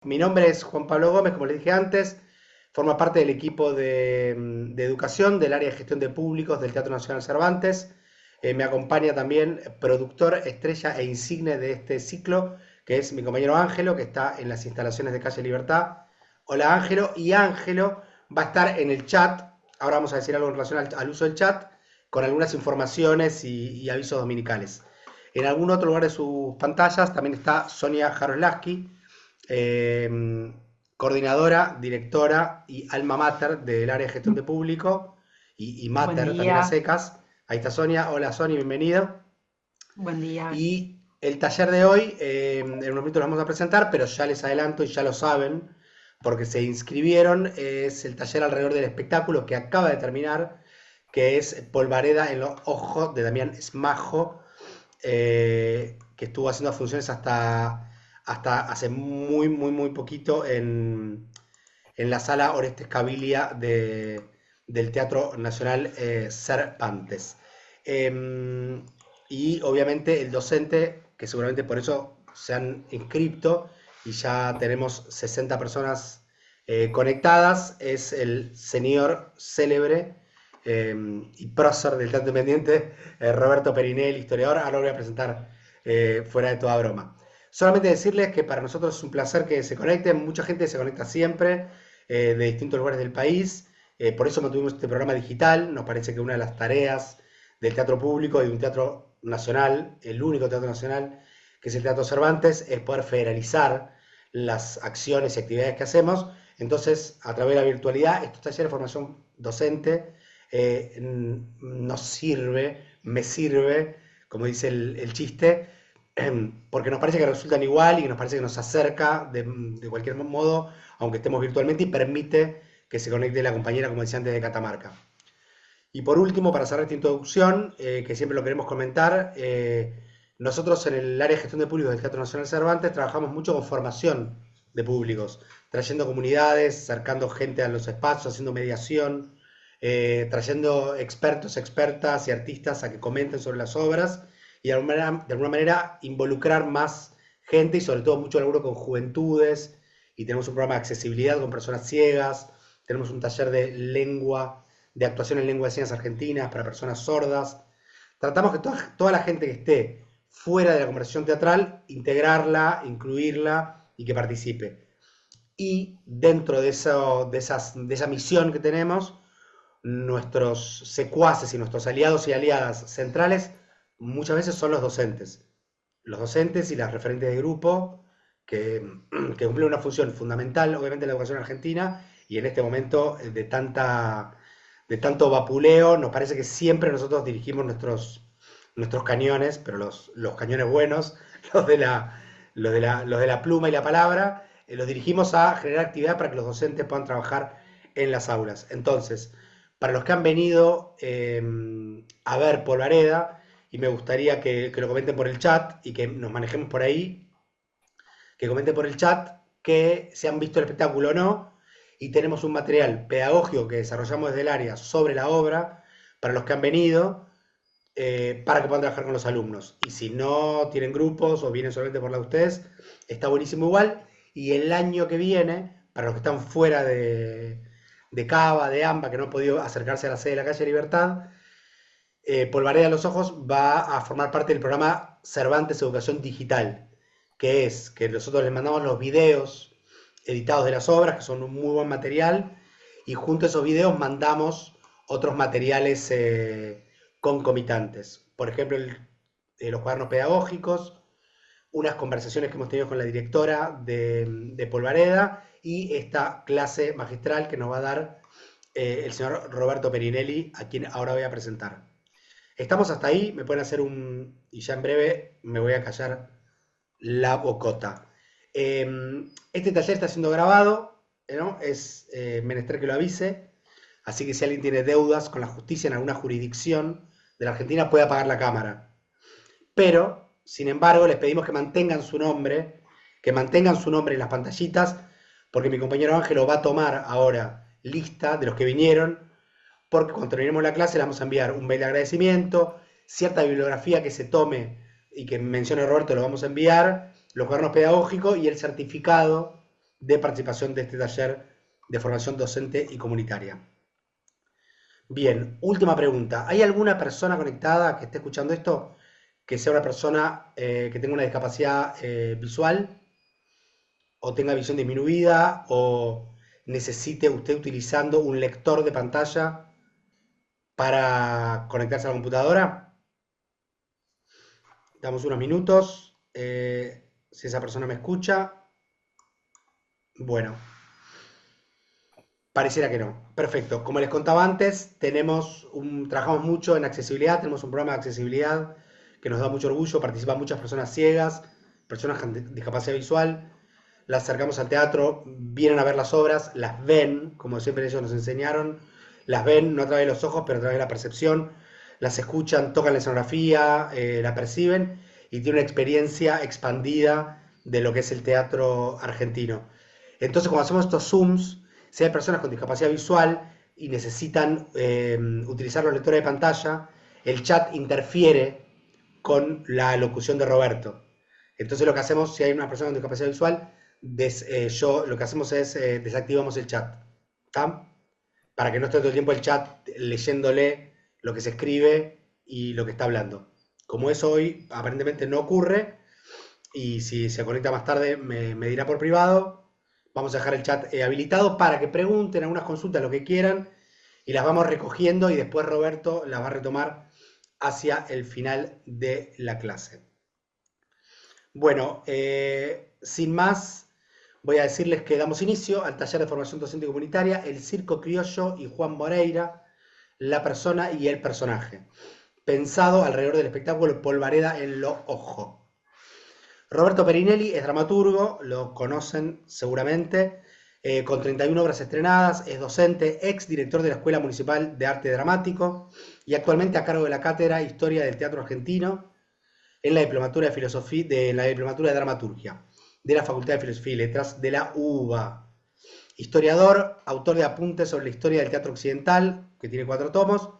Mi nombre es Juan Pablo Gómez, como les dije antes, forma parte del equipo de educación del área de gestión de públicos del Teatro Nacional Cervantes. Me acompaña también productor estrella e insigne de este ciclo, que es mi compañero Ángelo, que está en las instalaciones de Calle Libertad. Hola Ángelo, y Ángelo va a estar en el chat. Ahora vamos a decir algo en relación al uso del chat, con algunas informaciones y avisos dominicales. En algún otro lugar de sus pantallas también está Sonia Jarolaski, eh, coordinadora, directora y alma mater del área de gestión de público y Buen mater también a día, secas. Ahí está Sonia. Hola Sonia, bienvenido. buen día. Y el taller de hoy, en un momento lo vamos a presentar, pero ya les adelanto y ya lo saben, porque se inscribieron, es el taller alrededor del espectáculo que acaba de terminar, que es Polvareda en los ojos de Damián Smajo, que estuvo haciendo funciones hasta hace muy poquito en la sala Orestes Cabilia del Teatro Nacional Cervantes. Y obviamente el docente, que seguramente por eso se han inscrito y ya tenemos 60 personas conectadas, es el señor célebre y prócer del Teatro Independiente, Roberto Perinelli, historiador. Ahora lo voy a presentar fuera de toda broma. Solamente decirles que para nosotros es un placer que se conecten, mucha gente se conecta siempre de distintos lugares del país, por eso mantuvimos este programa digital. Nos parece que una de las tareas del teatro público y de un teatro nacional, el único teatro nacional que es el Teatro Cervantes, es poder federalizar las acciones y actividades que hacemos. Entonces, a través de la virtualidad, estos talleres de formación docente nos sirve, me sirve, como dice el chiste, porque nos parece que resultan igual y que nos parece que nos acerca de cualquier modo, aunque estemos virtualmente, y permite que se conecte la compañera, como decía antes, de Catamarca. Y por último, para cerrar esta introducción, que siempre lo queremos comentar, nosotros en el área de gestión de públicos del Teatro Nacional Cervantes trabajamos mucho con formación de públicos, trayendo comunidades, acercando gente a los espacios, haciendo mediación, trayendo expertos, expertas y artistas a que comenten sobre las obras y de alguna manera involucrar más gente y sobre todo mucho laburo con juventudes. Y tenemos un programa de accesibilidad con personas ciegas, tenemos un taller de lengua, de actuación en lengua de señas argentinas para personas sordas. Tratamos que toda la gente que esté fuera de la conversación teatral, integrarla, incluirla y que participe. Y dentro de esa misión que tenemos, nuestros secuaces y nuestros aliados y aliadas centrales muchas veces son los docentes. Los docentes y las referentes de grupo que, que cumplen una función fundamental, obviamente, en la educación argentina y en este momento de tanto vapuleo, nos parece que siempre nosotros dirigimos nuestros cañones, pero los cañones buenos, los de la pluma y la palabra, los dirigimos a generar actividad para que los docentes puedan trabajar en las aulas. Entonces, para los que han venido a ver Polvareda, y me gustaría que lo comenten por el chat y que nos manejemos por ahí, que comenten por el chat que se han visto el espectáculo o no, y tenemos un material pedagógico que desarrollamos desde el área sobre la obra para los que han venido, para que puedan trabajar con los alumnos. Y si no tienen grupos o vienen solamente por la de ustedes, está buenísimo igual. Y el año que viene, para los que están fuera de Cava, de AMBA, que no han podido acercarse a la sede de la calle Libertad, Polvareda de los Ojos va a formar parte del programa Cervantes Educación Digital, que es que nosotros les mandamos los videos editados de las obras, que son un muy buen material, y junto a esos videos mandamos otros materiales concomitantes. Por ejemplo, los cuadernos pedagógicos, unas conversaciones que hemos tenido con la directora de Polvareda y esta clase magistral que nos va a dar el señor Roberto Perinelli, a quien ahora voy a presentar. Estamos hasta ahí, me pueden hacer un... y ya en breve me voy a callar la bocota. Este taller está siendo grabado, ¿no? Es menester que lo avise, así que si alguien tiene deudas con la justicia en alguna jurisdicción de la Argentina puede apagar la cámara. Pero, sin embargo, les pedimos que mantengan su nombre en las pantallitas, porque mi compañero Ángelo va a tomar ahora lista de los que vinieron, porque cuando terminemos la clase le vamos a enviar un mail de agradecimiento, cierta bibliografía que se tome y que mencione Roberto lo vamos a enviar, los cuadernos pedagógicos y el certificado de participación de este taller de formación docente y comunitaria. Bien, última pregunta. ¿Hay alguna persona conectada que esté escuchando esto que sea una persona que tenga una discapacidad visual o tenga visión disminuida o necesite usted utilizando un lector de pantalla para conectarse a la computadora? Damos unos minutos. Si esa persona me escucha, bueno, pareciera que no. Perfecto. Como les contaba antes, trabajamos mucho en accesibilidad, tenemos un programa de accesibilidad que nos da mucho orgullo, participan muchas personas ciegas, personas con discapacidad visual, las acercamos al teatro, vienen a ver las obras, las ven, como siempre ellos nos enseñaron, las ven no a través de los ojos, pero a través de la percepción, las escuchan, tocan la escenografía, la perciben y tienen una experiencia expandida de lo que es el teatro argentino. Entonces, cuando hacemos estos Zooms, si hay personas con discapacidad visual y necesitan utilizar los lectores de pantalla, el chat interfiere con la locución de Roberto. Entonces lo que hacemos, si hay una persona con discapacidad visual, lo que hacemos es desactivamos el chat. ¿Está? Para que no esté todo el tiempo el chat leyéndole lo que se escribe y lo que está hablando. Como eso hoy aparentemente no ocurre, y si se conecta más tarde me dirá por privado, vamos a dejar el chat habilitado para que pregunten algunas consultas, lo que quieran, y las vamos recogiendo y después Roberto las va a retomar hacia el final de la clase. Bueno, sin más, voy a decirles que damos inicio al taller de formación docente comunitaria, El Circo Criollo y Juan Moreira, la persona y el personaje, pensado alrededor del espectáculo Polvareda en lo Ojo. Roberto Perinelli es dramaturgo, lo conocen seguramente, con 31 obras estrenadas, es docente, ex director de la Escuela Municipal de Arte Dramático y actualmente a cargo de la Cátedra Historia del Teatro Argentino en la Diplomatura de Filosofía, de la Diplomatura de Dramaturgia de la Facultad de Filosofía y Letras de la UBA. Historiador, autor de apuntes sobre la historia del teatro occidental, que tiene 4 tomos,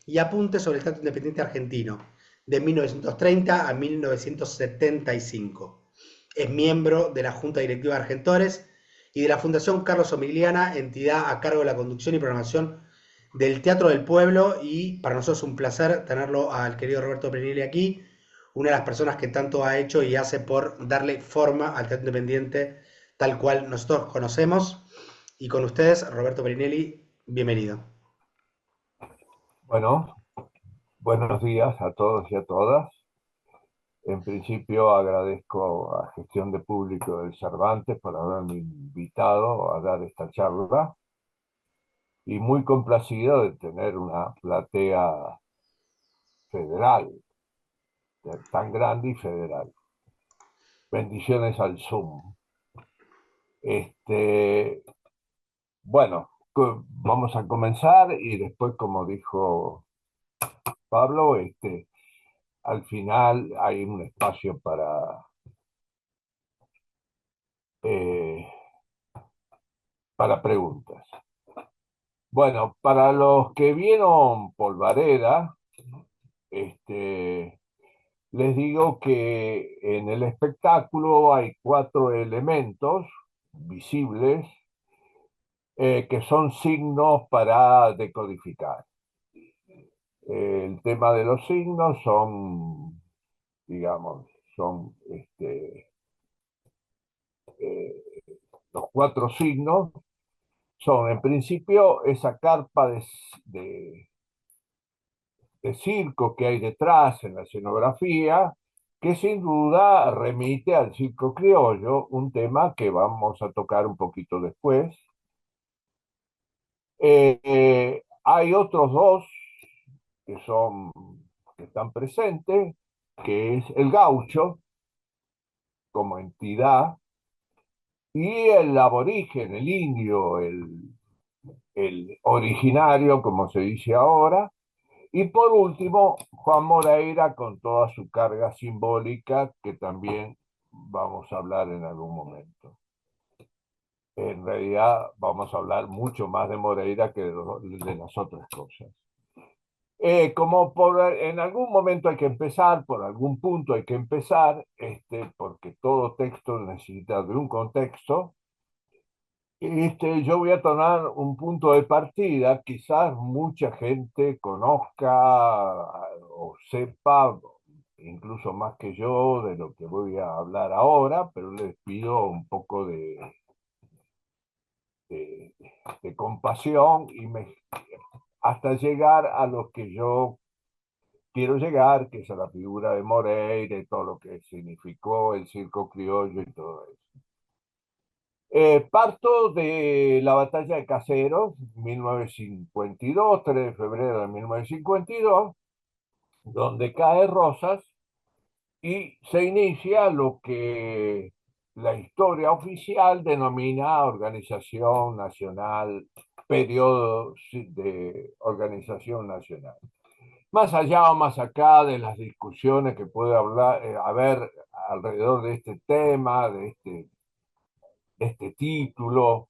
y apuntes sobre el teatro independiente argentino, de 1930 a 1975. Es miembro de la Junta Directiva de Argentores y de la Fundación Carlos Omigliana, entidad a cargo de la conducción y programación del Teatro del Pueblo, y para nosotros es un placer tenerlo al querido Roberto Perinelli aquí, una de las personas que tanto ha hecho y hace por darle forma al teatro independiente tal cual nosotros conocemos. Y con ustedes, Roberto Perinelli, bienvenido. Bueno, buenos días a todos y a todas. En principio agradezco a Gestión de Público del Cervantes por haberme invitado a dar esta charla y muy complacido de tener una platea federal, tan grande y federal. Bendiciones al Zoom. Este, bueno, vamos a comenzar y después, como dijo Pablo, al final hay un espacio eh, para preguntas. Bueno, para los que vieron Polvareda, les digo que en el espectáculo hay 4 elementos visibles que son signos para decodificar. El tema de los signos son, digamos, son eh, los 4 signos son en principio esa carpa de, de circo que hay detrás en la escenografía, que sin duda remite al circo criollo, un tema que vamos a tocar un poquito después. Hay otros dos que son, que están presentes, que es el gaucho como entidad y el aborigen, el indio, el originario, como se dice ahora. Y por último, Juan Moreira con toda su carga simbólica, que también vamos a hablar en algún momento. En realidad vamos a hablar mucho más de Moreira que de las otras cosas. En algún momento hay que empezar, por algún punto hay que empezar, porque todo texto necesita de un contexto. Yo voy a tomar un punto de partida, quizás mucha gente conozca o sepa, incluso más que yo, de lo que voy a hablar ahora, pero les pido un poco de, de compasión hasta llegar a lo que yo quiero llegar, que es a la figura de Moreira y todo lo que significó el circo criollo y todo eso. Parto de la batalla de Caseros, 1952, 3 de febrero de 1952, donde cae Rosas y se inicia lo que la historia oficial denomina Organización Nacional, periodo de Organización Nacional. Más allá o más acá de las discusiones que puede haber alrededor de este tema, de este título,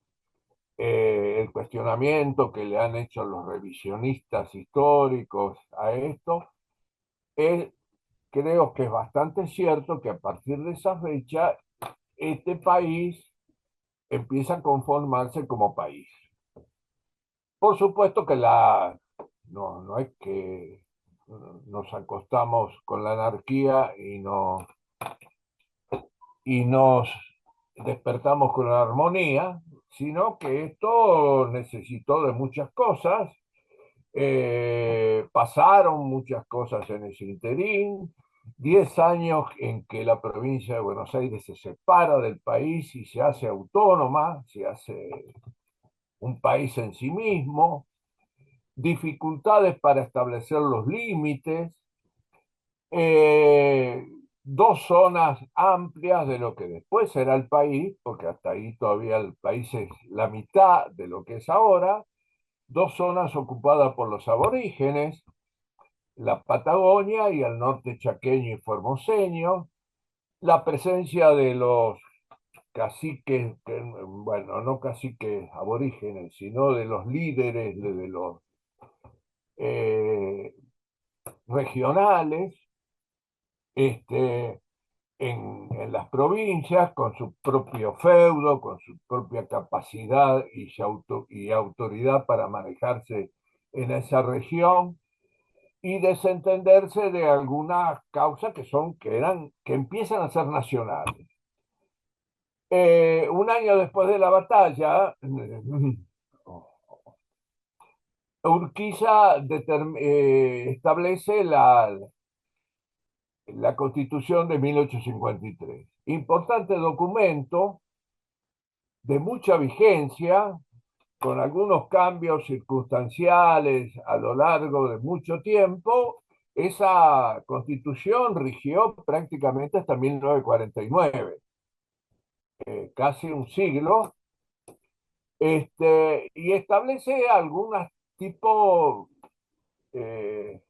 el cuestionamiento que le han hecho los revisionistas históricos a esto, es, creo que es bastante cierto que a partir de esa fecha este país empieza a conformarse como país. Por supuesto que no es que nos acostamos con la anarquía y nos despertamos con la armonía, sino que esto necesitó de muchas cosas. Pasaron muchas cosas en ese interín, 10 años en que la provincia de Buenos Aires se separa del país y se hace autónoma, se hace un país en sí mismo, dificultades para establecer los límites, eh, dos zonas amplias de lo que después será el país, porque hasta ahí todavía el país es la mitad de lo que es ahora, dos zonas ocupadas por los aborígenes, la Patagonia y el norte chaqueño y formoseño, la presencia de los caciques, bueno, no caciques aborígenes, sino de los líderes de los eh, regionales, este, en las provincias, con su propio feudo, con su propia capacidad y autoridad para manejarse en esa región y desentenderse de algunas causas que empiezan a ser nacionales. Un año después de la batalla, Urquiza establece la Constitución de 1853. Importante documento de mucha vigencia, con algunos cambios circunstanciales a lo largo de mucho tiempo. Esa constitución rigió prácticamente hasta 1949, casi un siglo, y establece algunas tipo, eh,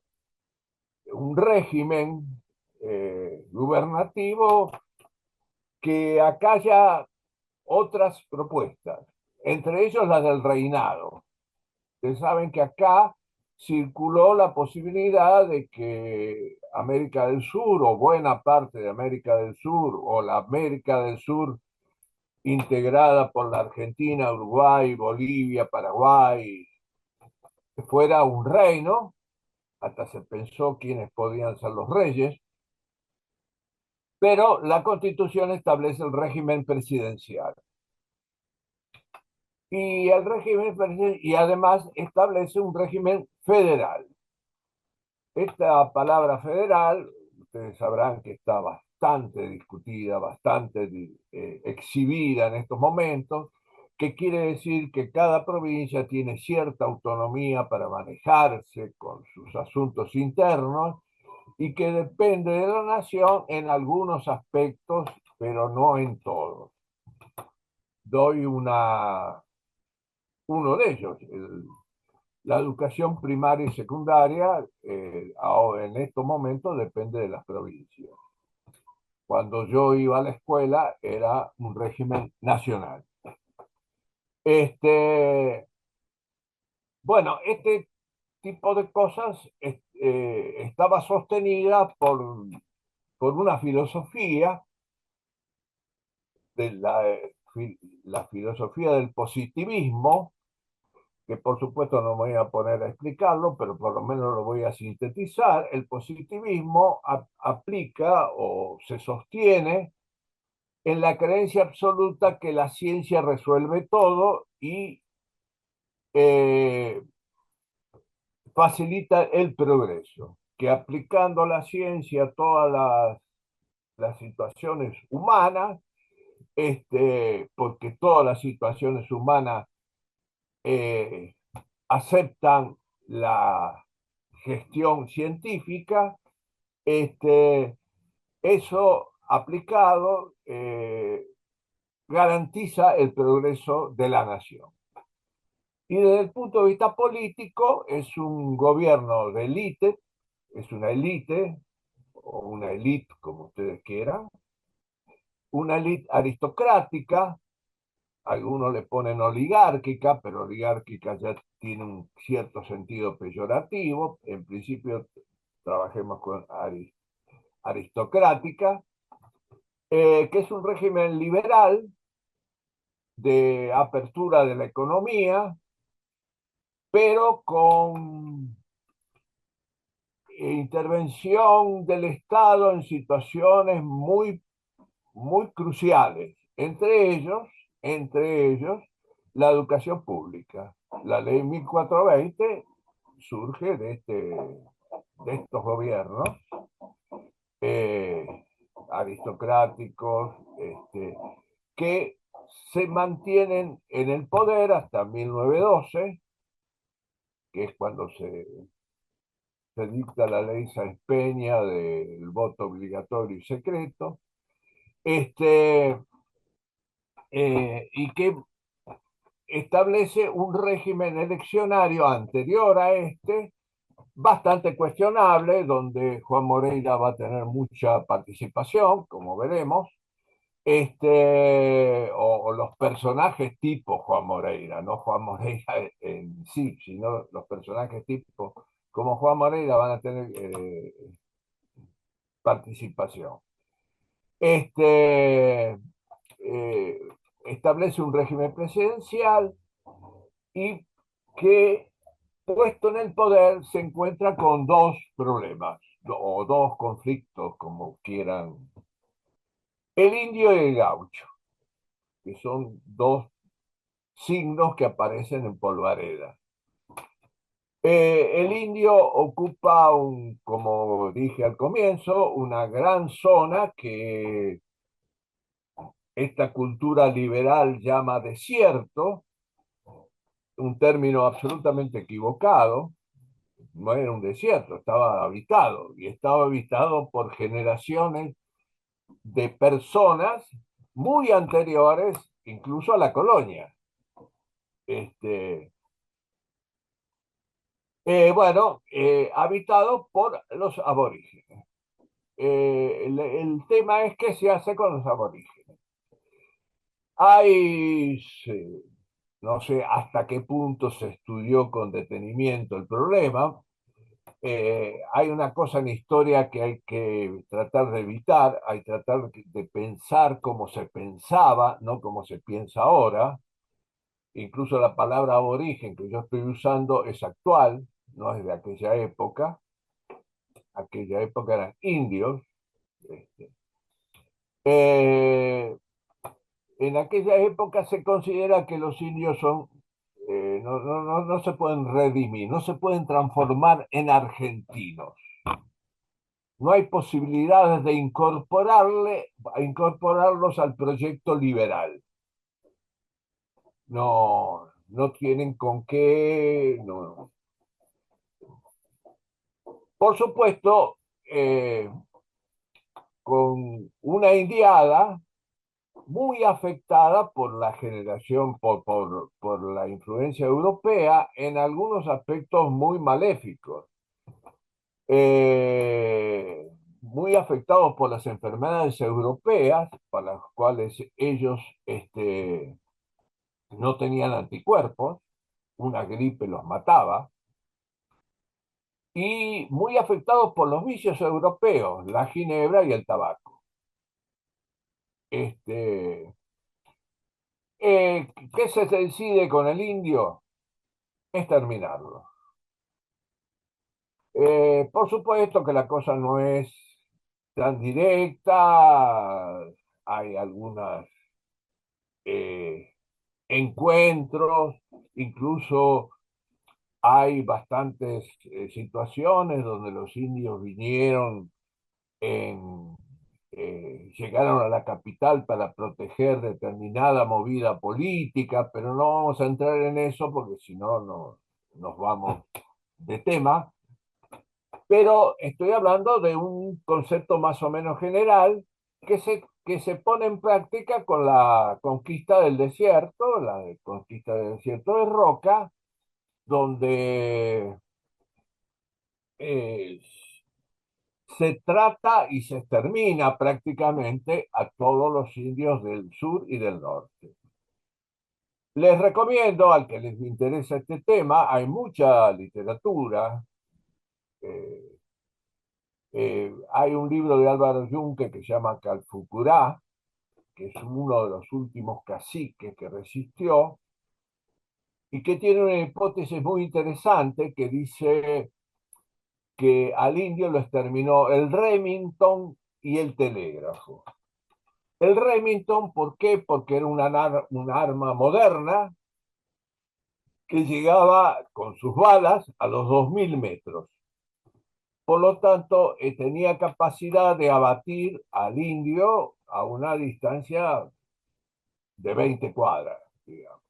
un régimen gubernativo que acalla otras propuestas, entre ellos la del reinado. Ustedes saben que acá circuló la posibilidad de que América del Sur o buena parte de América del Sur o la América del Sur integrada por la Argentina, Uruguay, Bolivia, Paraguay, fuera un reino, hasta se pensó quiénes podían ser los reyes, pero la Constitución establece el régimen presidencial. Y además establece un régimen federal. Esta palabra federal, ustedes sabrán que está bastante discutida, bastante exhibida en estos momentos, que quiere decir que cada provincia tiene cierta autonomía para manejarse con sus asuntos internos y que depende de la nación en algunos aspectos, pero no en todos. Doy uno de ellos, la educación primaria y secundaria, en estos momentos depende de las provincias. Cuando yo iba a la escuela era un régimen nacional. Este, bueno, este tipo de cosas estaba sostenida por una filosofía de la la filosofía del positivismo, que por supuesto no me voy a poner a explicarlo, pero por lo menos lo voy a sintetizar. El positivismo aplica o se sostiene en la creencia absoluta que la ciencia resuelve todo y eh, facilita el progreso, que aplicando la ciencia a todas las situaciones humanas, porque todas las situaciones humanas eh, aceptan la gestión científica, eso aplicado garantiza el progreso de la nación. Y desde el punto de vista político, es un gobierno de élite, es una élite, o una élite, como ustedes quieran, una élite aristocrática, algunos le ponen oligárquica, pero oligárquica ya tiene un cierto sentido peyorativo. En principio, trabajemos con aristocrática, que es un régimen liberal de apertura de la economía, pero con intervención del Estado en situaciones muy cruciales, entre ellos la educación pública. La ley 1420 surge de estos gobiernos eh, aristocráticos que se mantienen en el poder hasta 1912, que es cuando se dicta la ley Sáenz Peña del voto obligatorio y secreto, y que establece un régimen eleccionario anterior a bastante cuestionable, donde Juan Moreira va a tener mucha participación, como veremos, o los personajes tipo Juan Moreira, no Juan Moreira en sí, sino los personajes tipo como Juan Moreira van a tener participación. Este eh, establece un régimen presidencial y que, puesto en el poder, se encuentra con dos problemas o dos conflictos, como quieran: el indio y el gaucho, que son dos signos que aparecen en Polvareda. El indio ocupa, como dije al comienzo, una gran zona que esta cultura liberal llama desierto, un término absolutamente equivocado. No era un desierto, estaba habitado, y estaba habitado por generaciones de personas muy anteriores incluso a la colonia. Este, bueno, habitado por los aborígenes. El tema es qué se hace con los aborígenes. Hay, no sé hasta qué punto se estudió con detenimiento el problema. Hay una cosa en historia que hay que tratar de evitar, hay que tratar de pensar como se pensaba, no como se piensa ahora. Incluso la palabra aborigen que yo estoy usando es actual, no es de aquella época eran indios. Este. Eh, en aquella época se considera que los indios no se pueden redimir, no se pueden transformar en argentinos. No hay posibilidades de incorporarlos al proyecto liberal. No tienen con qué. No. Por supuesto, con una indiada muy afectada por la generación, por la influencia europea, en algunos aspectos muy maléficos, muy afectados por las enfermedades europeas, para las cuales ellos no tenían anticuerpos, una gripe los mataba, y muy afectados por los vicios europeos, la ginebra y el tabaco. Este, ¿Qué se decide con el indio? Exterminarlo. Por supuesto que la cosa no es tan directa, hay algunos encuentros, incluso hay bastantes situaciones donde los indios vinieron llegaron a la capital para proteger determinada movida política, pero no vamos a entrar en eso porque si no, no nos vamos de tema. Pero estoy hablando de un concepto más o menos general que se pone en práctica con la conquista del desierto, la conquista del desierto de Roca, donde eh, se trata y se extermina prácticamente a todos los indios del sur y del norte. Les recomiendo, al que les interesa este tema, hay mucha literatura. eh, hay un libro de Álvaro Yunque que se llama Calfucurá, que es uno de los últimos caciques que resistió, y que tiene una hipótesis muy interesante que dice que al indio lo exterminó el Remington y el telégrafo. El Remington, ¿por qué? Porque era una arma moderna que llegaba con sus balas a los 2000 metros. Por lo tanto, tenía capacidad de abatir al indio a una distancia de 20 cuadras, digamos.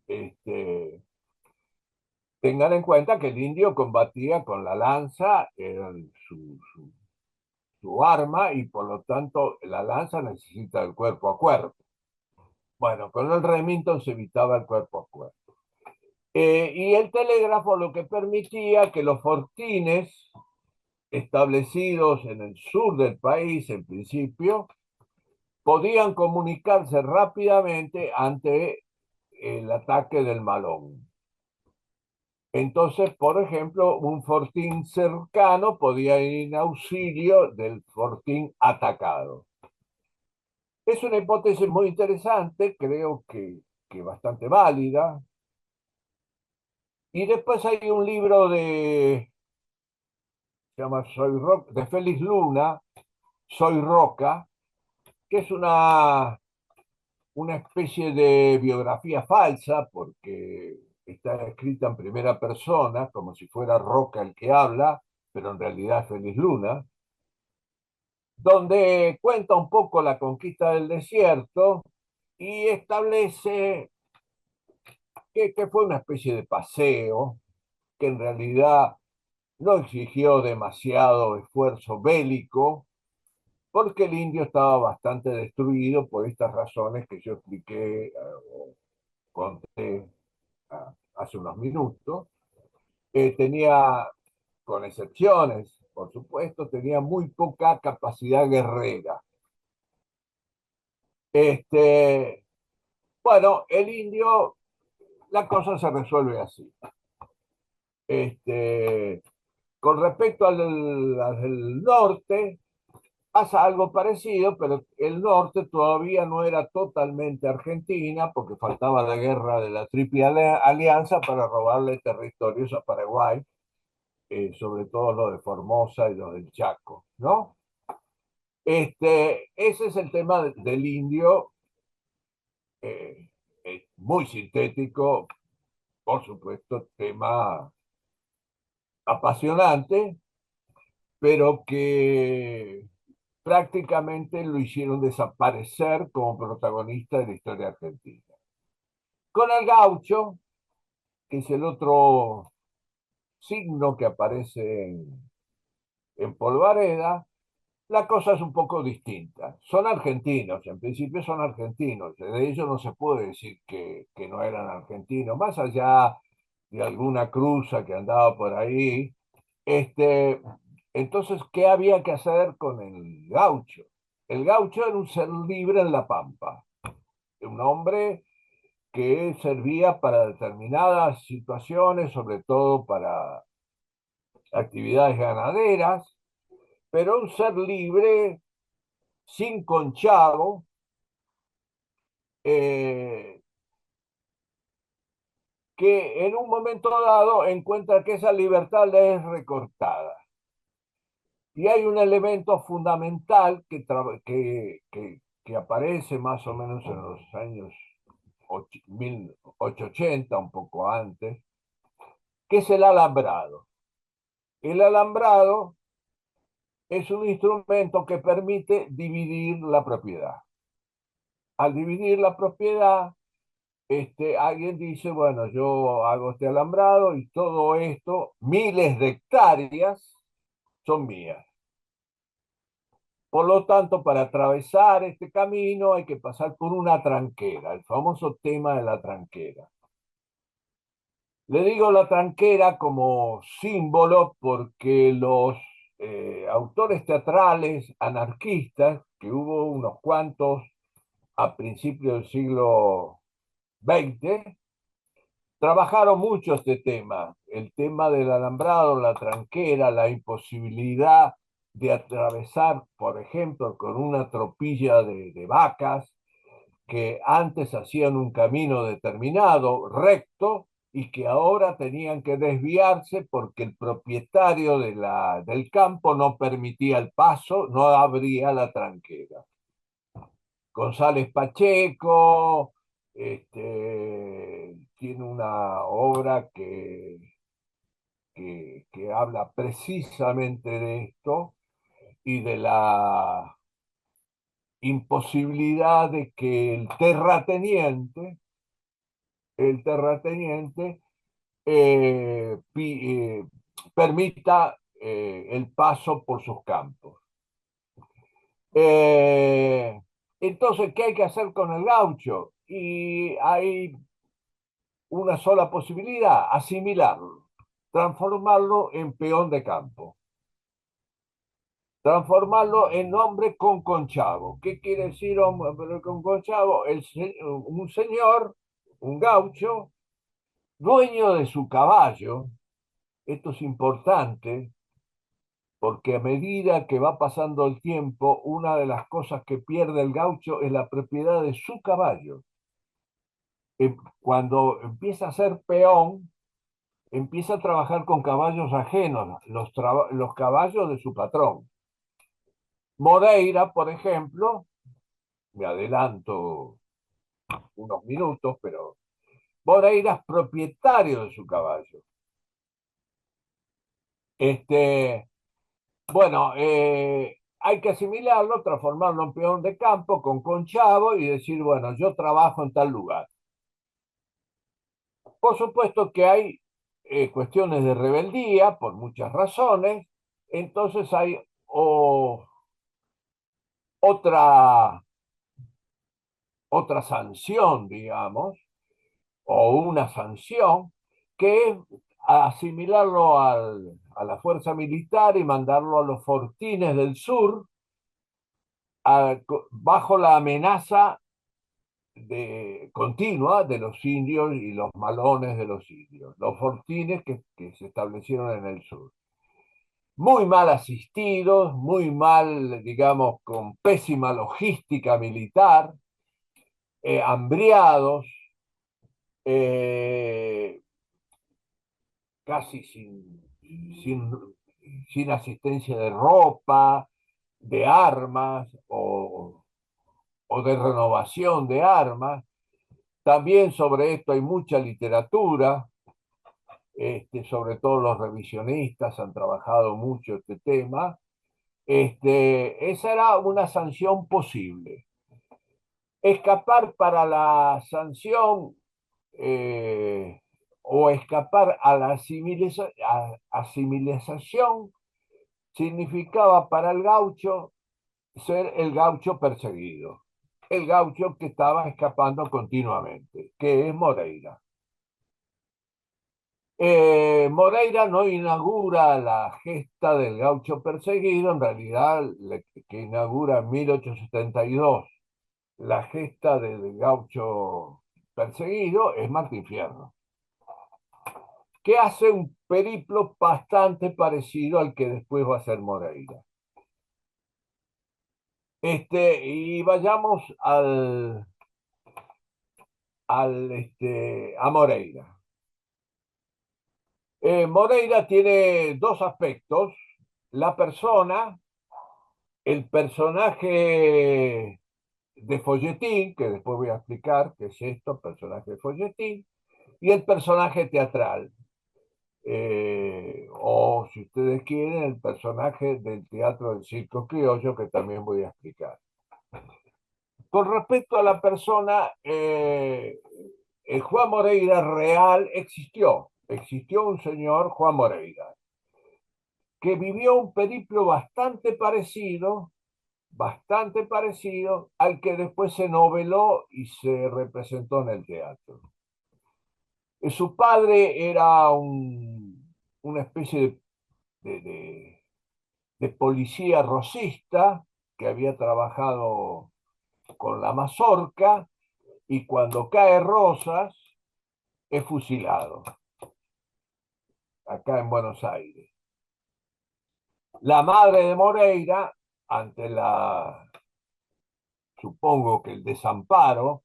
Este, tengan en cuenta que el indio combatía con la lanza, era su arma, y por lo tanto la lanza necesita el cuerpo a cuerpo. Bueno, con el Remington se evitaba el cuerpo a cuerpo. Y el telégrafo lo que permitía que los fortines establecidos en el sur del país, en principio, podían comunicarse rápidamente ante el ataque del Malón. Entonces, por ejemplo, un fortín cercano podía ir en auxilio del fortín atacado. Es una hipótesis muy interesante, creo que bastante válida. Y después hay un libro se llama Soy Roca, de Félix Luna, Soy Roca, que es una especie de biografía falsa, porque está escrita en primera persona, como si fuera Roca el que habla, pero en realidad es Félix Luna, donde cuenta un poco la conquista del desierto y establece que fue una especie de paseo, que en realidad no exigió demasiado esfuerzo bélico, porque el indio estaba bastante destruido por estas razones que yo expliqué o conté hace unos minutos. Tenía, con excepciones, por supuesto, tenía muy poca capacidad guerrera. Este, bueno, el indio, la cosa se resuelve así. Este, con respecto al del norte, pasa algo parecido, pero el norte todavía no era totalmente Argentina, porque faltaba la guerra de la Triple Alianza para robarle territorios a Paraguay, sobre todo los de Formosa y los del Chaco, ¿no? Ese es el tema del indio, eh, muy sintético, por supuesto, tema apasionante, pero que prácticamente lo hicieron desaparecer como protagonista de la historia argentina. Con el gaucho, que es el otro signo que aparece en Polvareda, la cosa es un poco distinta. Son argentinos, en principio son argentinos. De ellos no se puede decir que no eran argentinos, más allá de alguna cruza que andaba por ahí. Este, entonces, ¿qué había que hacer con el gaucho? El gaucho era un ser libre en la pampa, un hombre que servía para determinadas situaciones, sobre todo para actividades ganaderas, pero un ser libre, sin conchavo, que en un momento dado encuentra que esa libertad le es recortada. Y hay un elemento fundamental que aparece más o menos en los años 1880, un poco antes, que es el alambrado. El alambrado es un instrumento que permite dividir la propiedad. Al dividir la propiedad, alguien dice, bueno, yo hago este alambrado y todo esto, miles de hectáreas, son mías. Por lo tanto, para atravesar este camino hay que pasar por una tranquera, el famoso tema de la tranquera. Le digo la tranquera como símbolo porque los autores teatrales anarquistas, que hubo unos cuantos a principios del siglo XX, trabajaron mucho este tema, el tema del alambrado, la tranquera, la imposibilidad de atravesar, por ejemplo, con una tropilla de vacas que antes hacían un camino determinado, recto, y que ahora tenían que desviarse porque el propietario del campo no permitía el paso, no abría la tranquera. González Pacheco tiene una obra que habla precisamente de esto y de la imposibilidad de que el terrateniente permita el paso por sus campos. Eh, entonces, ¿qué hay que hacer con el gaucho? Y hay una sola posibilidad, asimilarlo, transformarlo en peón de campo, transformarlo en hombre con conchavo. ¿Qué quiere decir hombre con conchavo? Un señor, un gaucho, dueño de su caballo. Esto es importante porque a medida que va pasando el tiempo, una de las cosas que pierde el gaucho es la propiedad de su caballo. Cuando empieza a ser peón, empieza a trabajar con caballos ajenos, los caballos de su patrón. Moreira, por ejemplo, me adelanto unos minutos, pero Moreira es propietario de su caballo. Bueno, hay que asimilarlo, transformarlo en peón de campo con conchavo y decir, bueno, yo trabajo en tal lugar. Por supuesto que hay cuestiones de rebeldía por muchas razones, entonces hay otra, otra sanción, digamos, o una sanción, que es asimilarlo a la fuerza militar y mandarlo a los fortines del sur bajo la amenaza continua de los indios y los malones de los indios, los fortines que se establecieron en el sur. Muy mal asistidos, muy mal, digamos, con pésima logística militar, hambriados, eh, casi sin, sin asistencia de ropa, de armas o de renovación de armas. También sobre esto hay mucha literatura, sobre todo los revisionistas han trabajado mucho este tema. Esa era una sanción posible. Escapar para la sanción o escapar a la asimilación significaba para el gaucho ser el gaucho perseguido, el gaucho que estaba escapando continuamente, que es Moreira. Moreira no inaugura la gesta del gaucho perseguido, en realidad que inaugura en 1872 la gesta del gaucho perseguido es Martín Fierro, que hace un periplo bastante parecido al que después va a ser Moreira. Y vayamos a Moreira. Moreira tiene dos aspectos: la persona, el personaje de folletín, que después voy a explicar qué es esto, personaje de folletín, y el personaje teatral. O si ustedes quieren, el personaje del teatro del circo criollo, que también voy a explicar. Con respecto a la persona, Juan Moreira real existió un señor Juan Moreira, que vivió un periplo bastante parecido al que después se noveló y se representó en el teatro. Su padre era una especie de, de, de policía rosista que había trabajado con la mazorca, y cuando cae Rosas es fusilado acá en Buenos Aires. La madre de Moreira, ante supongo que el desamparo,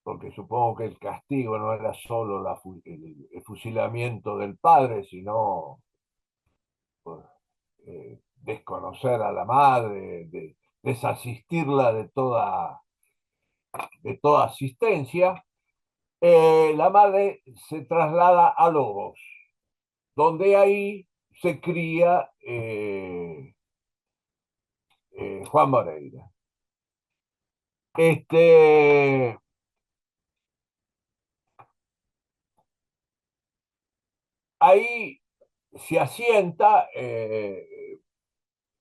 porque supongo que el castigo no era solo el fusilamiento del padre, sino pues, desconocer a la madre, desasistirla de toda asistencia. La madre se traslada a Lobos, donde ahí se cría Juan Moreira. Este, ahí se asienta,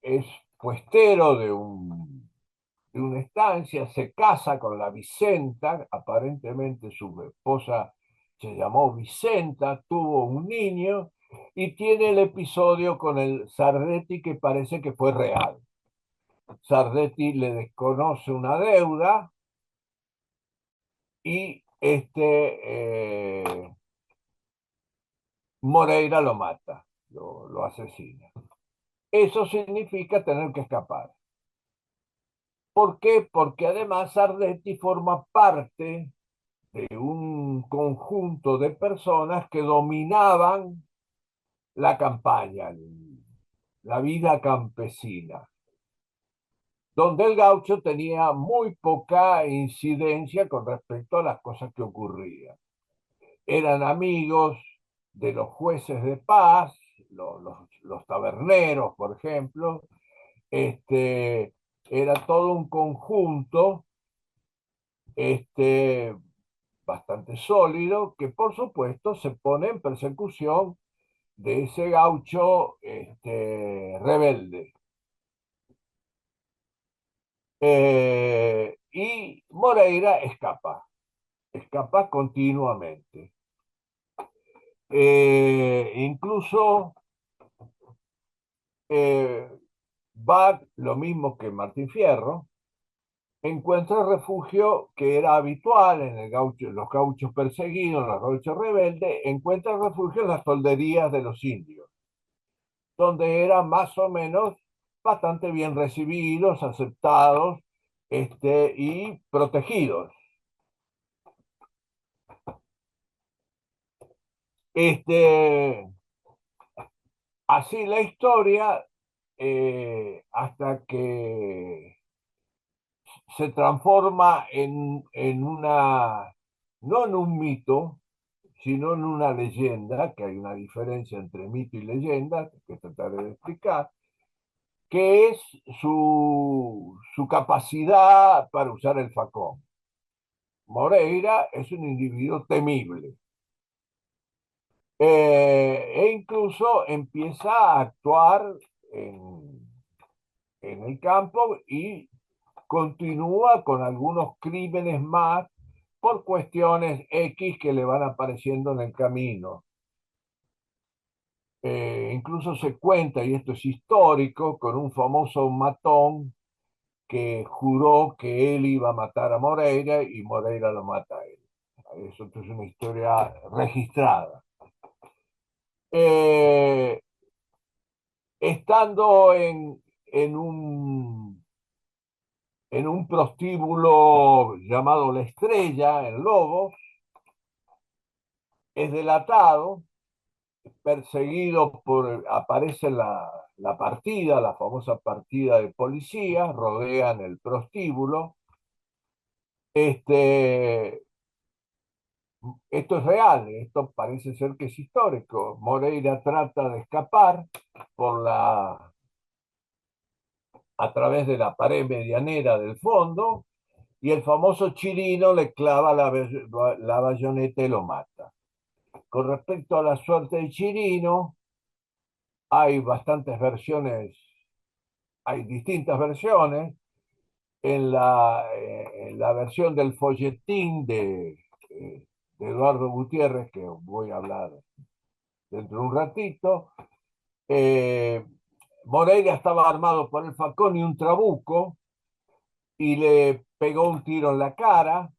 es puestero de una estancia, se casa con la Vicenta, aparentemente su esposa se llamó Vicenta, tuvo un niño y tiene el episodio con el Sardetti que parece que fue real. Sardetti le desconoce una deuda y Moreira lo mata, lo asesina. Eso significa tener que escapar. ¿Por qué? Porque además Sardetti forma parte de un conjunto de personas que dominaban la campaña, la vida campesina, donde el gaucho tenía muy poca incidencia con respecto a las cosas que ocurrían. Eran amigos de los jueces de paz, los taberneros, por ejemplo. Era todo un conjunto este, bastante sólido, que por supuesto se pone en persecución de ese gaucho rebelde. Y Moreira escapa continuamente. Incluso eh, va lo mismo que Martín Fierro, encuentra refugio que era habitual en los gauchos perseguidos, los gauchos rebeldes, encuentra refugio en las tolderías de los indios, donde eran más o menos bastante bien recibidos, aceptados, y protegidos. Este, Así la historia, hasta que se transforma no en un mito, sino en una leyenda, que hay una diferencia entre mito y leyenda, que trataré de explicar, que es su capacidad para usar el facón. Moreira es un individuo temible, e incluso empieza a actuar en el campo y continúa con algunos crímenes más por cuestiones X que le van apareciendo en el camino. Incluso se cuenta, y esto es histórico, con un famoso matón que juró que él iba a matar a Moreira y Moreira lo mata a él. Eso es una historia registrada. Eh, Estando en un prostíbulo llamado La Estrella, en Lobos, es delatado perseguido aparece la partida, la famosa partida de policías, rodean el prostíbulo. Este, Esto es real, esto parece ser que es histórico. Moreira trata de escapar por a través de la pared medianera del fondo y el famoso Chirino le clava la bayoneta y lo mata. Con respecto a la suerte de Chirino, hay bastantes versiones, hay distintas versiones. En la versión del folletín de Eduardo Gutiérrez, que voy a hablar dentro de un ratito, eh, Moreira estaba armado por el facón y un trabuco y le pegó un tiro en la cara.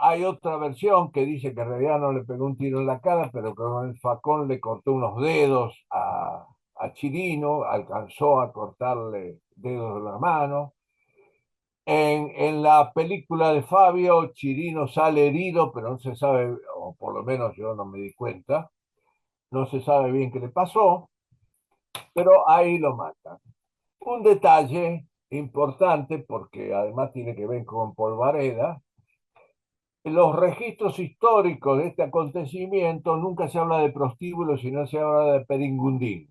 Hay otra versión que dice que en realidad no le pegó un tiro en la cara, pero que con el facón le cortó unos dedos a Chirino, alcanzó a cortarle dedos de la mano. En la película de Fabio, Chirino sale herido, pero no se sabe, o por lo menos yo no me di cuenta, no se sabe bien qué le pasó, pero ahí lo matan. Un detalle importante, porque además tiene que ver con Polvareda, en los registros históricos de este acontecimiento nunca se habla de prostíbulo, sino se habla de peringundín.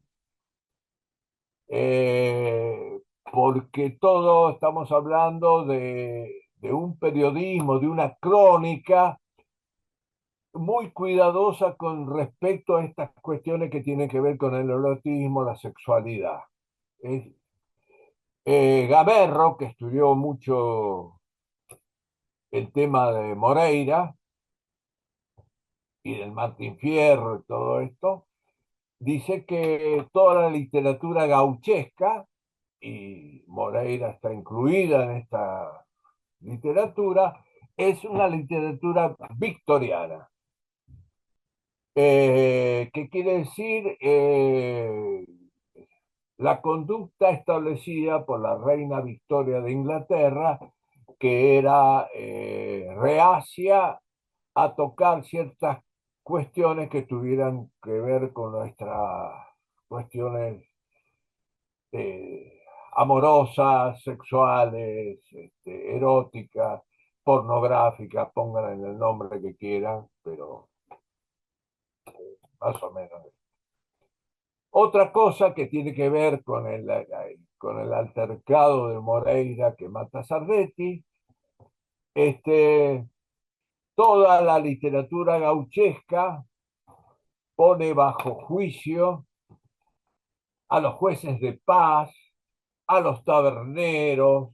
Eh, Porque todo estamos hablando de un periodismo, de una crónica muy cuidadosa con respecto a estas cuestiones que tienen que ver con el erotismo, la sexualidad. Es, Gaberro, que estudió mucho el tema de Moreira y del Martín Fierro y todo esto, dice que toda la literatura gauchesca, y Moreira está incluida en esta literatura, es una literatura victoriana. ¿Qué quiere decir? La conducta establecida por la reina Victoria de Inglaterra, que era reacia a tocar ciertas cuestiones que tuvieran que ver con nuestras cuestiones amorosas, sexuales, eróticas, pornográficas, pongan en el nombre que quieran, pero más o menos. Otra cosa que tiene que ver con el altercado de Moreira que mata a Sardetti, este, toda la literatura gauchesca pone bajo juicio a los jueces de paz, a los taberneros,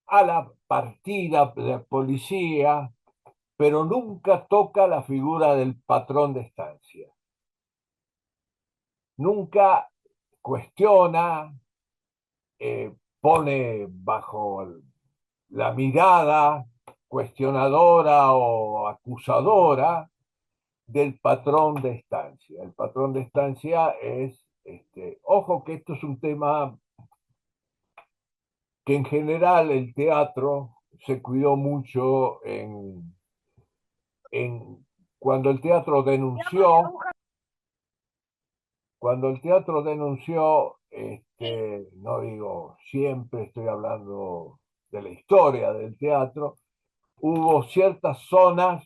a la partida de policía, pero nunca toca la figura del patrón de estancia. Nunca cuestiona, pone bajo la mirada cuestionadora o acusadora del patrón de estancia. El patrón de estancia es, ojo que esto es un tema que en general el teatro se cuidó mucho en cuando el teatro denunció, cuando el teatro denunció, no digo siempre, estoy hablando de la historia del teatro, hubo ciertas zonas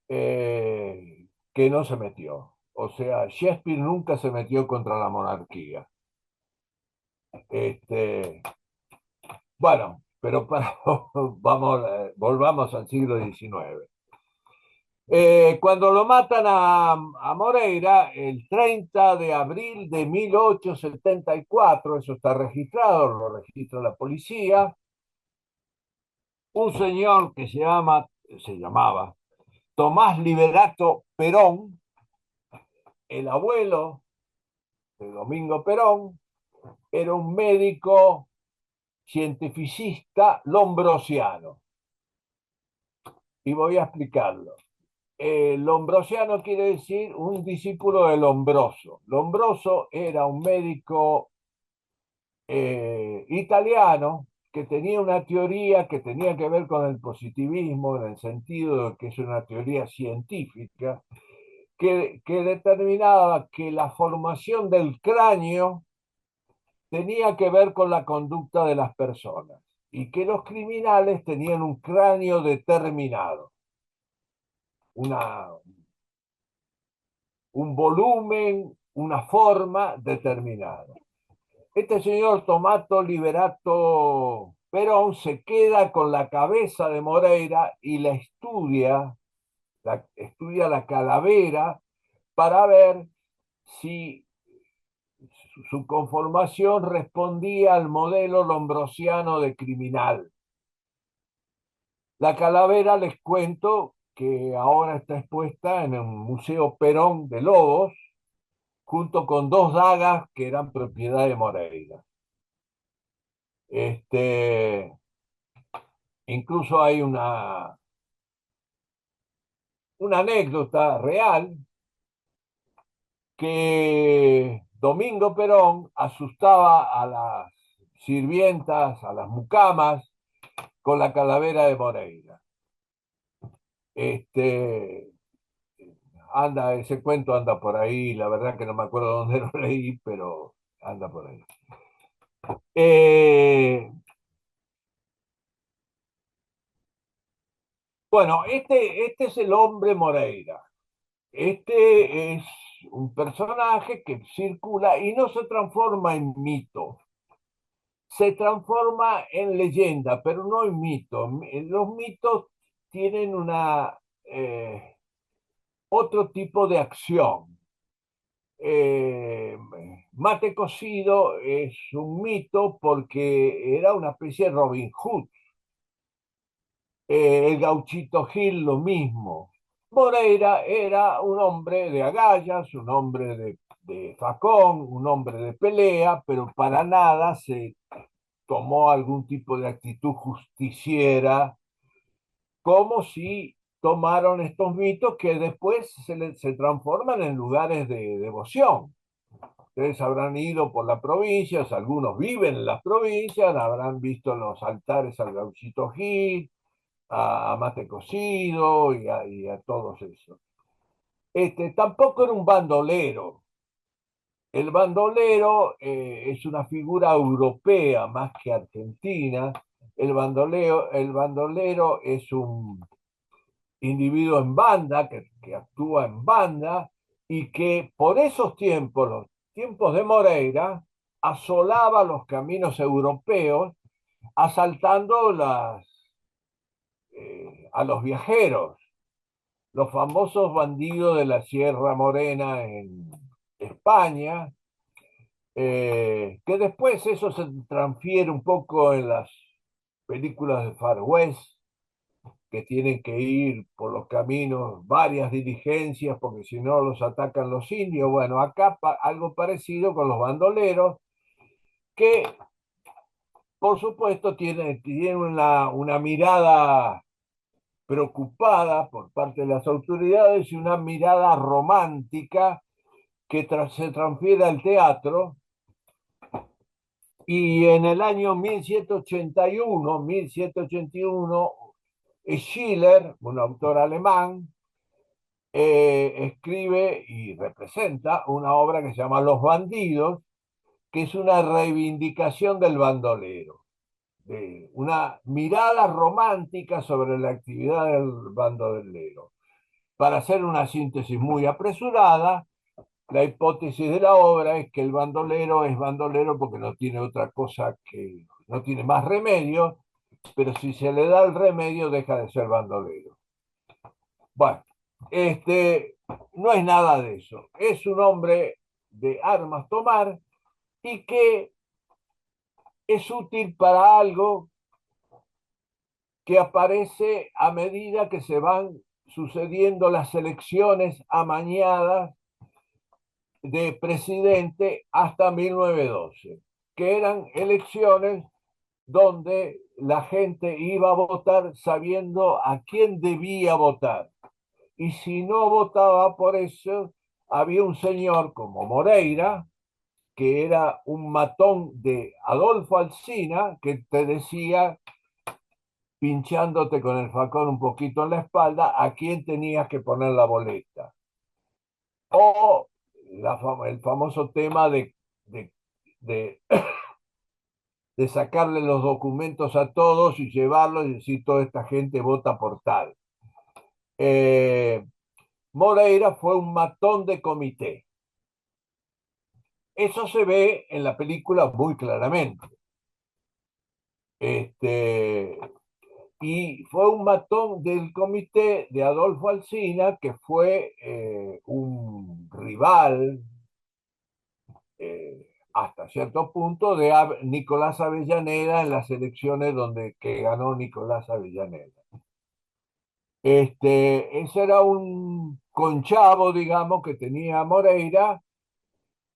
que no se metió. O sea, Shakespeare nunca se metió contra la monarquía. Bueno, pero volvamos al siglo XIX. Cuando lo matan a Moreira, el 30 de abril de 1874, eso está registrado, lo registra la policía, un señor que se llamaba Tomás Liberato Perón, el abuelo de Domingo Perón, era un médico cientificista lombrosiano. Y voy a explicarlo. Lombrosiano quiere decir un discípulo de Lombroso. Lombroso era un médico italiano que tenía una teoría que tenía que ver con el positivismo, en el sentido de que es una teoría científica, que determinaba que la formación del cráneo tenía que ver con la conducta de las personas y que los criminales tenían un cráneo determinado, una, un volumen, una forma determinada. Este señor Tomato Liberato Perón se queda con la cabeza de Moreira y estudia la calavera para ver si su conformación respondía al modelo lombrosiano de criminal. La calavera, les cuento que ahora está expuesta en el Museo Perón de Lobos, junto con dos dagas que eran propiedad de Moreira. Este, incluso hay una anécdota real que Domingo Perón asustaba a las sirvientas, a las mucamas, con la calavera de Moreira. Este, ese cuento anda por ahí, la verdad que no me acuerdo dónde lo leí, pero anda por ahí. Eh, bueno, este es el hombre Moreira. Este es un personaje que circula y no se transforma en mito, se transforma en leyenda, pero no en mito. Los mitos tienen otro tipo de acción. Eh, Mate Cocido es un mito porque era una especie de Robin Hood. El Gauchito Gil lo mismo. Moreira era un hombre de agallas, un hombre de facón, un hombre de pelea, pero para nada se tomó algún tipo de actitud justiciera, como si tomaron estos mitos que después se transforman en lugares de devoción. Ustedes habrán ido por las provincias, algunos viven en las provincias, habrán visto los altares al Gauchito Gil, a Mate Cocido y a todos esos. Tampoco era un bandolero. El bandolero es una figura europea más que argentina. El bandolero es un individuo en banda, que actúa en banda, y que por esos tiempos, los tiempos de Moreira, asolaba los caminos europeos, asaltando a los viajeros, los famosos bandidos de la Sierra Morena en España, que después eso se transfiere un poco en las películas de Far West, que tienen que ir por los caminos varias diligencias porque si no los atacan los indios. Bueno, acá algo parecido con los bandoleros, que por supuesto tienen una mirada preocupada por parte de las autoridades y una mirada romántica que se transfiere al teatro. Y en el año 1781, Schiller, un autor alemán, escribe y representa una obra que se llama Los Bandidos, que es una reivindicación del bandolero, de una mirada romántica sobre la actividad del bandolero. Para hacer una síntesis muy apresurada, la hipótesis de la obra es que el bandolero es bandolero porque no tiene otra cosa no tiene más remedio, pero si se le da el remedio deja de ser bandolero. Bueno, no es nada de eso. Es un hombre de armas tomar y que es útil para algo que aparece a medida que se van sucediendo las elecciones amañadas de presidente hasta 1912, que eran elecciones donde la gente iba a votar sabiendo a quién debía votar. Y si no votaba por eso, había un señor como Moreira, que era un matón de Adolfo Alsina, que te decía, pinchándote con el facón un poquito en la espalda, a quién tenías que poner la boleta. o el famoso tema de, de, de sacarle los documentos a todos y llevarlos y decir toda esta gente vota por tal. Moreira fue un matón de comité. Eso se ve en la película muy claramente. Y fue un matón del comité de Adolfo Alsina, que fue un rival hasta cierto punto de Nicolás Avellaneda en las elecciones que ganó Nicolás Avellaneda. Ese era un conchavo, digamos, que tenía Moreira,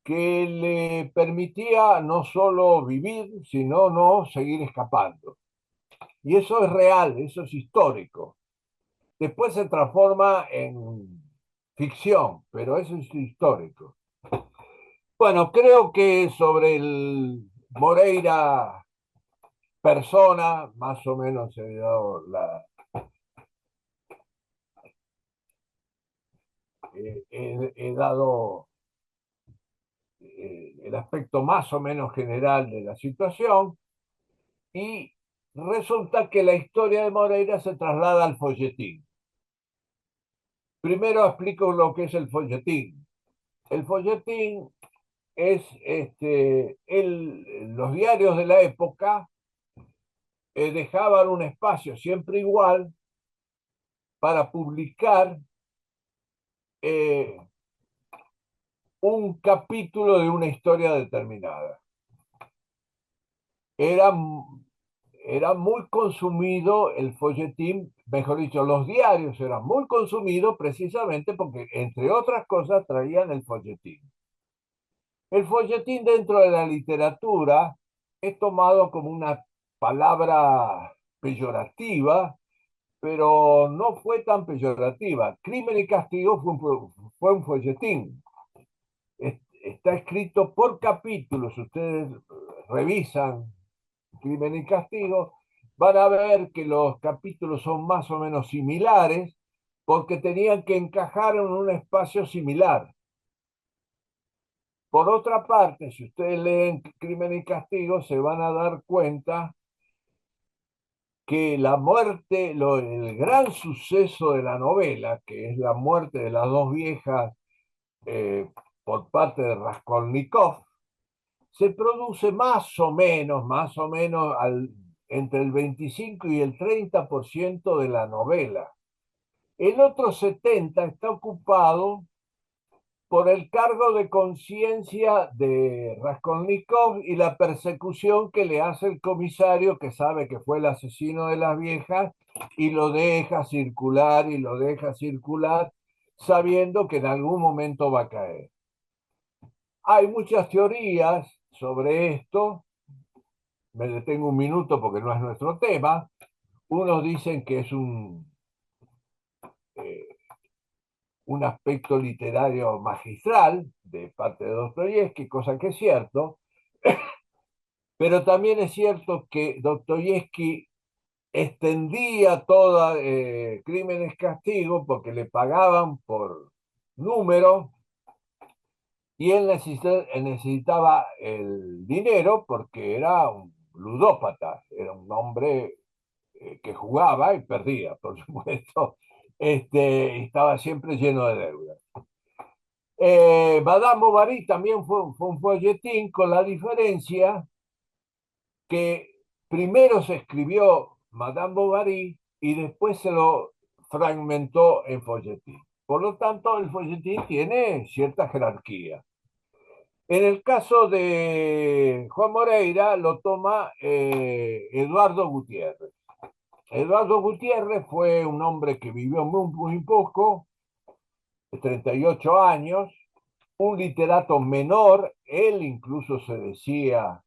que le permitía no solo vivir, sino no seguir escapando. Y eso es real, eso es histórico. Después se transforma en ficción, pero eso es histórico. Bueno, creo que sobre el Moreira persona, más o menos he dado el aspecto más o menos general de la situación y resulta que la historia de Moreira se traslada al folletín. Primero explico lo que es el folletín. El folletín es los diarios de la época dejaban un espacio siempre igual para publicar un capítulo de una historia determinada. Era, era muy consumido el folletín, mejor dicho, los diarios eran muy consumidos precisamente porque, entre otras cosas, traían el folletín. El folletín dentro de la literatura es tomado como una palabra peyorativa, pero no fue tan peyorativa. Crimen y Castigo fue un folletín. Está escrito por capítulos. Ustedes revisan Crimen y Castigo, van a ver que los capítulos son más o menos similares porque tenían que encajar en un espacio similar. Por otra parte, si ustedes leen Crimen y Castigo, se van a dar cuenta que la muerte, el gran suceso de la novela, que es la muerte de las dos viejas por parte de Raskolnikov, se produce más o menos entre el 25 y el 30% de la novela. El otro 70% está ocupado por el cargo de conciencia de Raskolnikov y la persecución que le hace el comisario, que sabe que fue el asesino de las viejas, y lo deja circular y lo deja circular, sabiendo que en algún momento va a caer. Hay muchas teorías sobre esto, me detengo un minuto porque no es nuestro tema. Unos dicen que es un aspecto literario magistral de parte de Dostoyevsky, cosa que es cierto, pero también es cierto que Dostoyevsky extendía toda Crímenes Castigo porque le pagaban por número y él necesitaba el dinero porque era un ludópata, era un hombre que jugaba y perdía, por supuesto, estaba siempre lleno de deudas. Madame Bovary también fue un folletín, con la diferencia que primero se escribió Madame Bovary y después se lo fragmentó en folletín. Por lo tanto, el folletín tiene cierta jerarquía. En el caso de Juan Moreira lo toma Eduardo Gutiérrez. Eduardo Gutiérrez fue un hombre que vivió muy poco, de 38 años, un literato menor. Él incluso se decía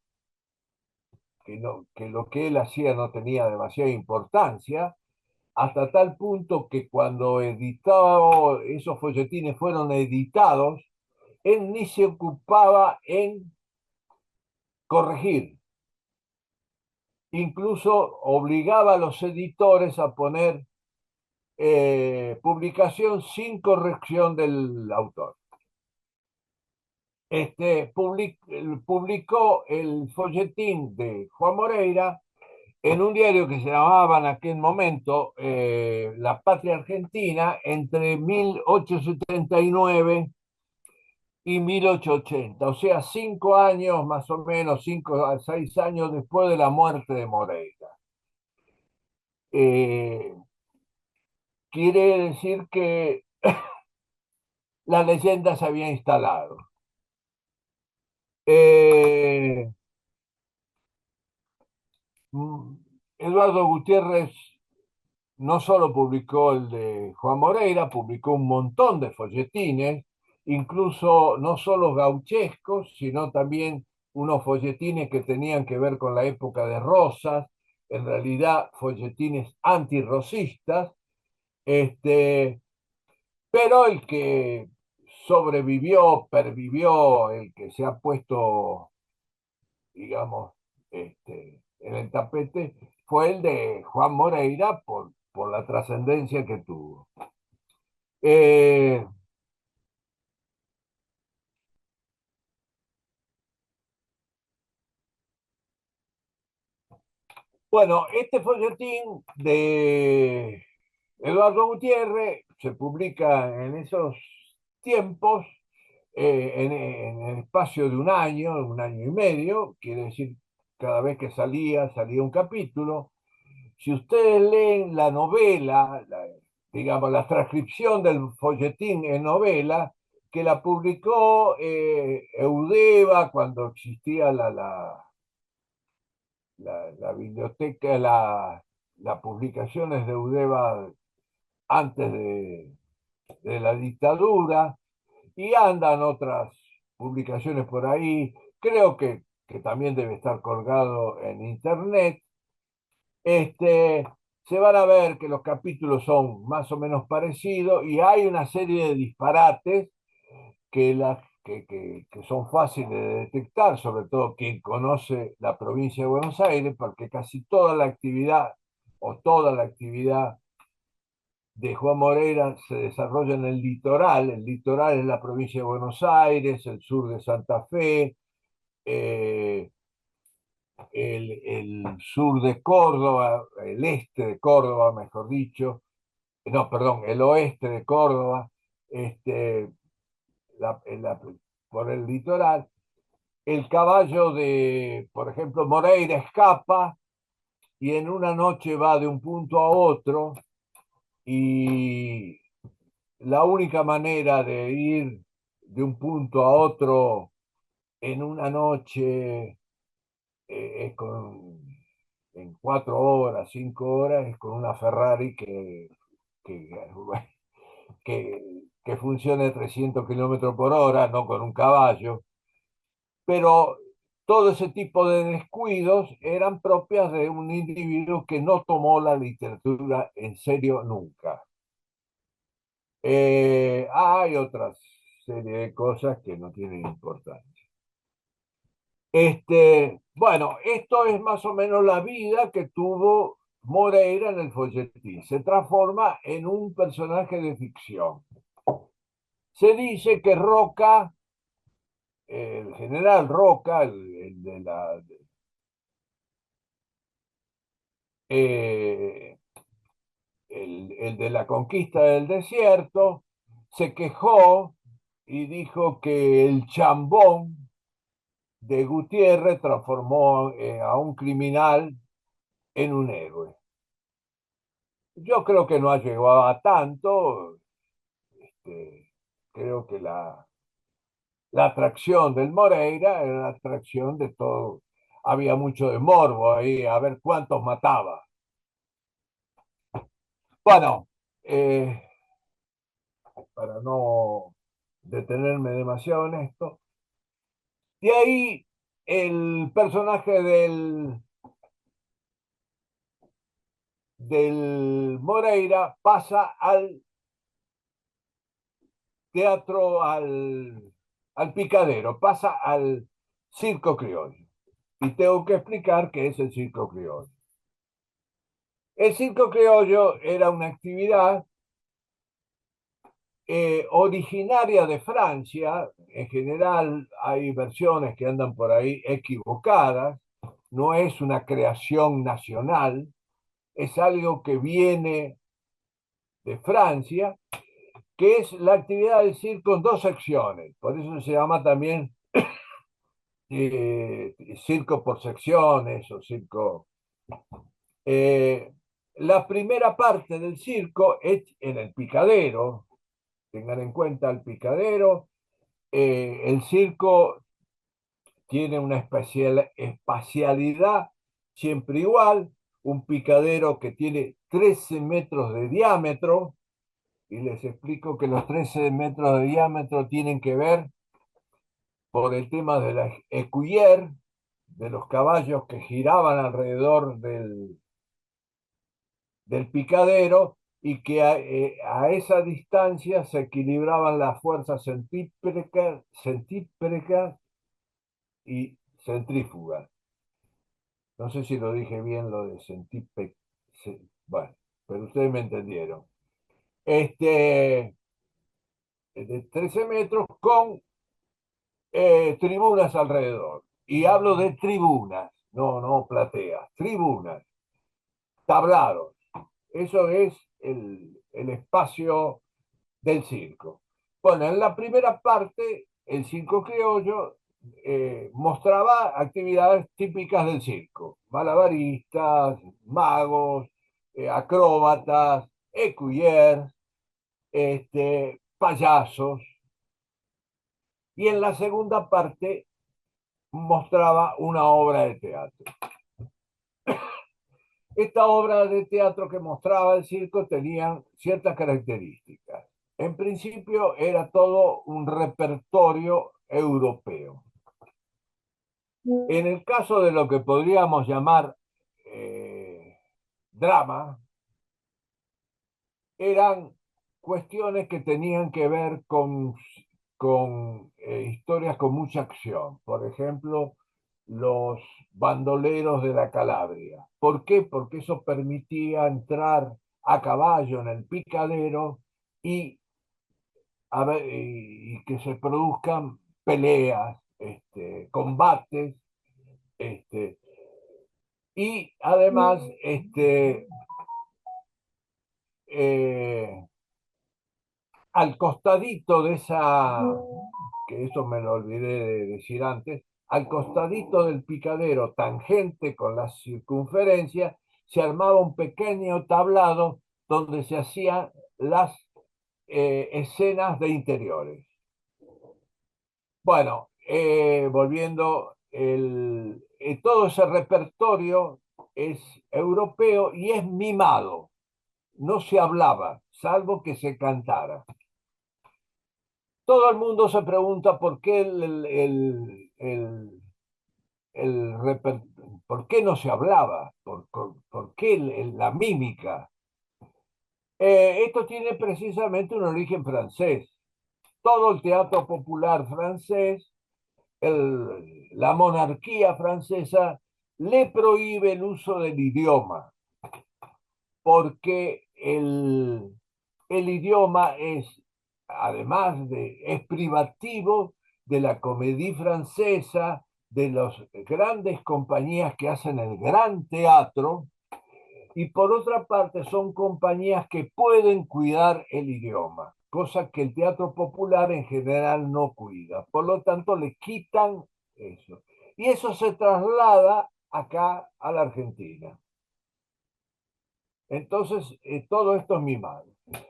que lo que él hacía no tenía demasiada importancia, hasta tal punto que cuando editó, esos folletines fueron editados, él ni se ocupaba en corregir. Incluso obligaba a los editores a poner publicación sin corrección del autor. publicó el folletín de Juan Moreira en un diario que se llamaba en aquel momento La Patria Argentina entre 1879 y 1880, o sea, 5 años más o menos, 5 a 6 años después de la muerte de Moreira. Eh, Quiere decir que la leyenda se había instalado. Eh, Eduardo Gutiérrez no solo publicó el de Juan Moreira, publicó un montón de folletines, incluso no solo gauchescos, sino también unos folletines que tenían que ver con la época de Rosas, en realidad folletines antirrosistas, este, pero el que sobrevivió, pervivió, el que se ha puesto, digamos, en el tapete, fue el de Juan Moreira por la trascendencia que tuvo. Eh, bueno, este folletín de Eduardo Gutiérrez se publica en esos tiempos, en el espacio de un año y medio, quiere decir, cada vez que salía un capítulo. Si ustedes leen la novela, digamos, la transcripción del folletín en novela, que la publicó Eudeva cuando existía la biblioteca, las publicaciones de Eudeva antes de la dictadura, y andan otras publicaciones por ahí. Creo que también debe estar colgado en internet. Este, Se van a ver que los capítulos son más o menos parecidos y hay una serie de disparates que son fáciles de detectar, sobre todo quien conoce la provincia de Buenos Aires, porque casi toda la actividad o toda la actividad de Juan Moreira se desarrolla en el litoral. El litoral es la provincia de Buenos Aires, el sur de Santa Fe, eh, el sur de Córdoba, el este de Córdoba, mejor dicho, no, perdón, el oeste de Córdoba, este, la- la- por el litoral. El caballo de, por ejemplo, Moreira escapa y en una noche va de un punto a otro y la única manera de ir de un punto a otro en una noche en 4 horas, 5 horas, es con una Ferrari que, que, que funcione a 300 kilómetros por hora, no con un caballo. Pero todo ese tipo de descuidos eran propias de un individuo que no tomó la literatura en serio nunca. Hay otras serie de cosas que no tienen importancia. Bueno, esto es más o menos la vida que tuvo Moreira en el folletín. Se transforma en un personaje de ficción. Se dice que Roca, el general Roca, eh, el de la conquista del desierto, se quejó y dijo que el chambón de Gutiérrez transformó a un criminal en un héroe. Yo creo que no ha llegado a tanto. Creo que la atracción del Moreira era la atracción de todo. Había mucho de morbo ahí, a ver cuántos mataba. Bueno, para no detenerme demasiado en esto, de ahí el personaje del Moreira pasa al teatro, al picadero, pasa al circo criollo. Y tengo que explicar qué es el circo criollo. El circo criollo era una actividad originaria de Francia. En general hay versiones que andan por ahí equivocadas, no es una creación nacional, es algo que viene de Francia, que es la actividad del circo en dos secciones. Por eso se llama también circo por secciones o circo. Eh, la primera parte del circo es en el picadero. Tengan en cuenta el picadero. El circo tiene una espacialidad siempre igual, un picadero que tiene 13 metros de diámetro, y les explico que los 13 metros de diámetro tienen que ver por el tema de la écuyère, de los caballos que giraban alrededor del picadero y que a esa distancia se equilibraban las fuerzas centíprecas y centrífugas. No sé si lo dije bien lo de centípede. Bueno, pero ustedes me entendieron. De 13 metros con tribunas alrededor. Y hablo de tribunas, no plateas, tribunas, tablados. Eso es el espacio del circo. Bueno, en la primera parte, el circo criollo mostraba actividades típicas del circo: malabaristas, magos, acróbatas, écuyers, payasos. Y en la segunda parte mostraba una obra de teatro. Esta obra de teatro que mostraba el circo tenía ciertas características. En principio era todo un repertorio europeo. En el caso de lo que podríamos llamar drama, eran cuestiones que tenían que ver con historias con mucha acción. Por ejemplo, los bandoleros de la Calabria. ¿Por qué? Porque eso permitía entrar a caballo en el picadero y, y que se produzcan peleas, combates, y además eh, al costadito de esa, que eso me lo olvidé de decir antes, al costadito del picadero, tangente con la circunferencia, se armaba un pequeño tablado donde se hacían las escenas de interiores. Bueno, volviendo, todo ese repertorio es europeo y es mimado. No se hablaba, salvo que se cantara. Todo el mundo se pregunta por qué por qué no se hablaba, por qué la mímica. Esto tiene precisamente un origen francés. Todo el teatro popular francés, la monarquía francesa, le prohíbe el uso del idioma, porque el idioma es privativo de la comédie francesa, de las grandes compañías que hacen el gran teatro, y por otra parte son compañías que pueden cuidar el idioma, cosa que el teatro popular en general no cuida. Por lo tanto, le quitan eso. Y eso se traslada acá a la Argentina. Entonces, todo esto es mimado.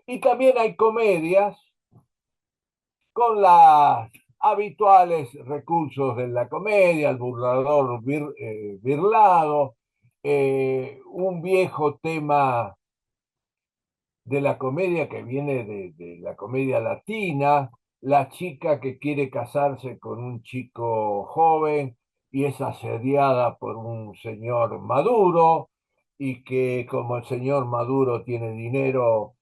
Y también hay comedias con los habituales recursos de la comedia, el burlador birlado, un viejo tema de la comedia que viene de la comedia latina, la chica que quiere casarse con un chico joven y es asediada por un señor maduro, y que como el señor maduro tiene dinero,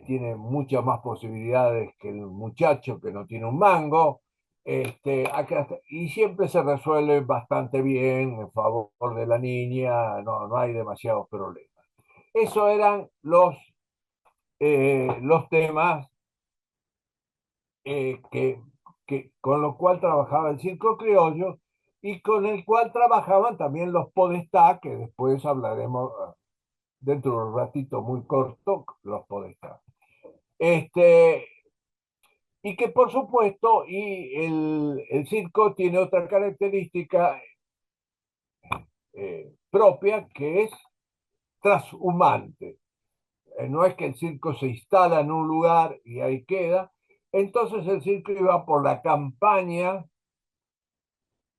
tiene muchas más posibilidades que el muchacho que no tiene un mango. Y siempre se resuelve bastante bien en favor de la niña, no hay demasiados problemas. Eso eran los temas con lo cual trabajaba el circo criollo y con el cual trabajaban también los podestá, que después hablaremos dentro de un ratito muy corto, los podestá. Y que por supuesto, el circo tiene otra característica propia, que es trashumante. No es que el circo se instala en un lugar y ahí queda. Entonces el circo iba por la campaña,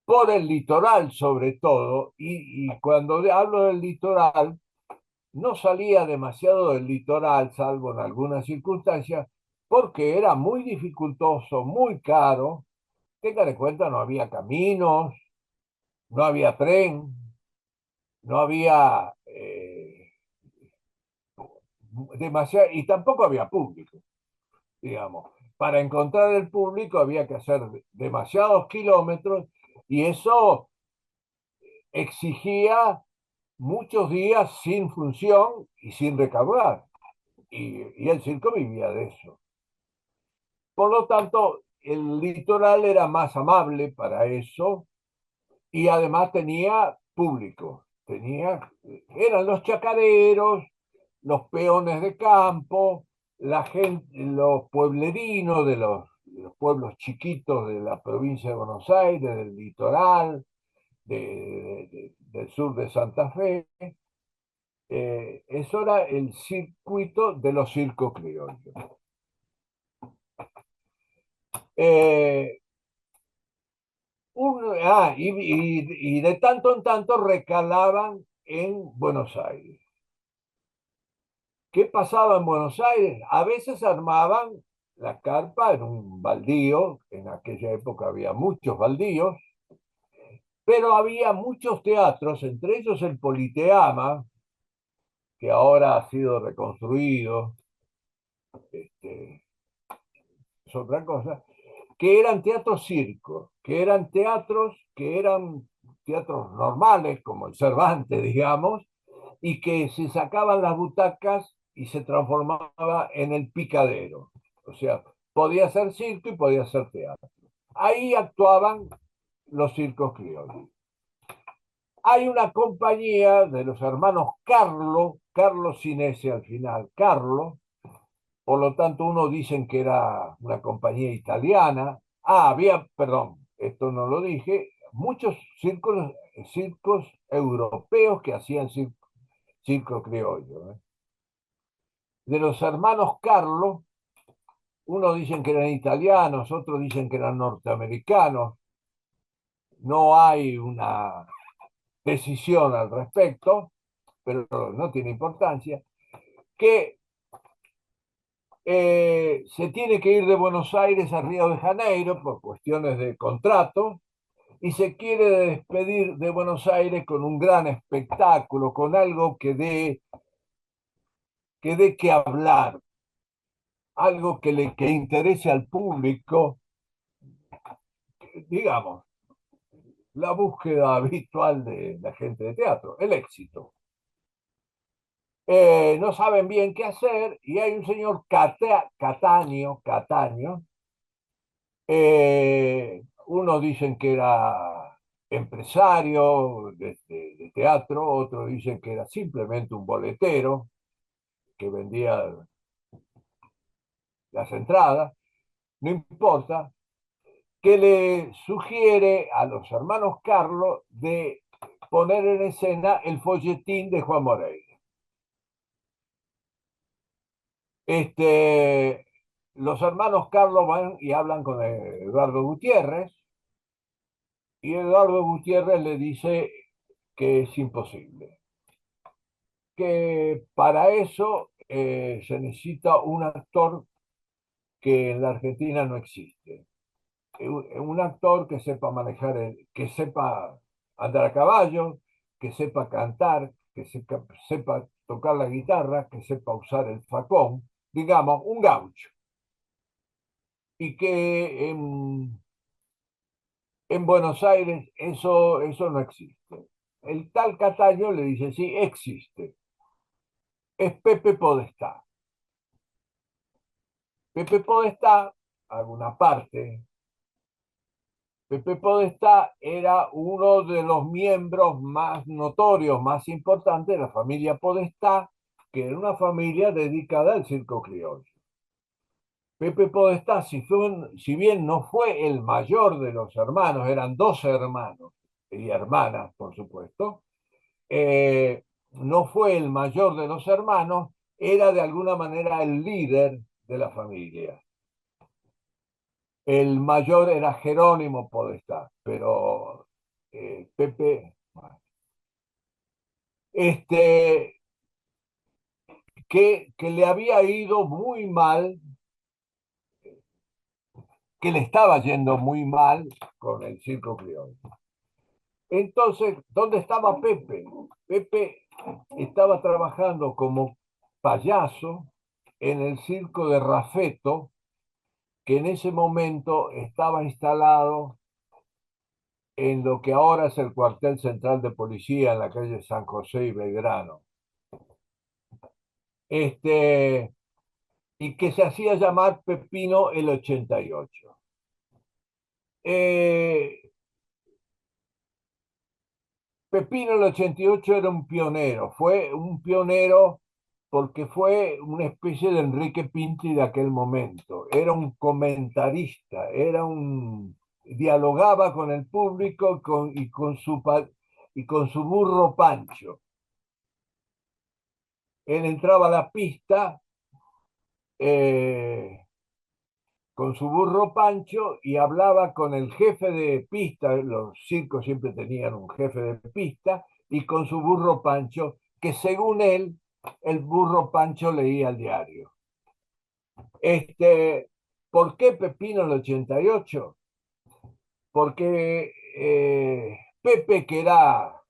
por el litoral sobre todo, y cuando hablo del litoral, no salía demasiado del litoral, salvo en algunas circunstancias, porque era muy dificultoso, muy caro. Tengan en cuenta, no había caminos, no había tren, no había demasiado, y tampoco había público, digamos. Para encontrar el público había que hacer demasiados kilómetros y eso exigía muchos días sin función y sin recaudar. Y el circo vivía de eso. Por lo tanto, el litoral era más amable para eso y además tenía público. Eran los chacareros, los peones de campo, la gente, los pueblerinos de los pueblos chiquitos de la provincia de Buenos Aires, del litoral, del sur de Santa Fe. Eso era el circuito de los circos criollos. Eh, y de tanto en tanto recalaban en Buenos Aires. ¿Qué pasaba en Buenos Aires? A veces armaban la carpa en un baldío, en aquella época había muchos baldíos, pero había muchos teatros, entre ellos el Politeama, que ahora ha sido reconstruido, este, es otra cosa, que eran teatros circo, que eran teatros normales, como el Cervantes, digamos, y que se sacaban las butacas y se transformaba en el picadero. O sea, podía ser circo y podía ser teatro. Ahí actuaban los circos criollos. Hay una compañía de los hermanos Carlos sin ese al final, Carlo, por lo tanto uno dicen que era una compañía italiana. Había, perdón, esto no lo dije, muchos circos europeos que hacían circo criollo. De los hermanos Carlos, unos dicen que eran italianos, otros dicen que eran norteamericanos. No hay una decisión al respecto, pero no tiene importancia, que se tiene que ir de Buenos Aires a Río de Janeiro por cuestiones de contrato y se quiere despedir de Buenos Aires con un gran espectáculo, con algo que hablar, algo que interese al público, digamos, la búsqueda habitual de la gente de teatro, el éxito. No saben bien qué hacer y hay un señor Cataño, unos dicen que era empresario de teatro, otros dicen que era simplemente un boletero que vendía las entradas, no importa, que le sugiere a los hermanos Carlos de poner en escena el folletín de Juan Moreira. Los hermanos Carlos van y hablan con Eduardo Gutiérrez, y Eduardo Gutiérrez le dice que es imposible, que para eso se necesita un actor que en la Argentina no existe. Un actor que sepa manejar, que sepa andar a caballo, que sepa cantar, que sepa tocar la guitarra, que sepa usar el facón, digamos, un gaucho. Y que en Buenos Aires eso no existe. El tal Cataño le dice, sí, existe. Es Pepe Podestá. Pepe Podestá alguna parte. Pepe Podestá era uno de los miembros más notorios, más importantes de la familia Podestá, que era una familia dedicada al circo criollo. Pepe Podestá, si bien no fue el mayor de los hermanos, eran 12 hermanos y hermanas, por supuesto, no fue el mayor de los hermanos, era de alguna manera el líder de la familia. El mayor era Jerónimo Podestá, pero Pepe, este, que le había ido muy mal, que le estaba yendo muy mal con el circo criollo. Entonces, ¿dónde estaba Pepe? Pepe estaba trabajando como payaso en el circo de Rafeto, que en ese momento estaba instalado en lo que ahora es el cuartel central de policía en la calle San José y Belgrano. Y que se hacía llamar Pepino el 88. Pepino el 88 era un pionero, fue un pionero porque fue una especie de Enrique Pinti de aquel momento. Era un comentarista, dialogaba con el público y con su burro Pancho. Él entraba a la pista eh, con su burro Pancho y hablaba con el jefe de pista, los circos siempre tenían un jefe de pista, y con su burro Pancho, que según él, el burro Pancho leía el diario. ¿Por qué Pepino el 88? Porque Pepe, que era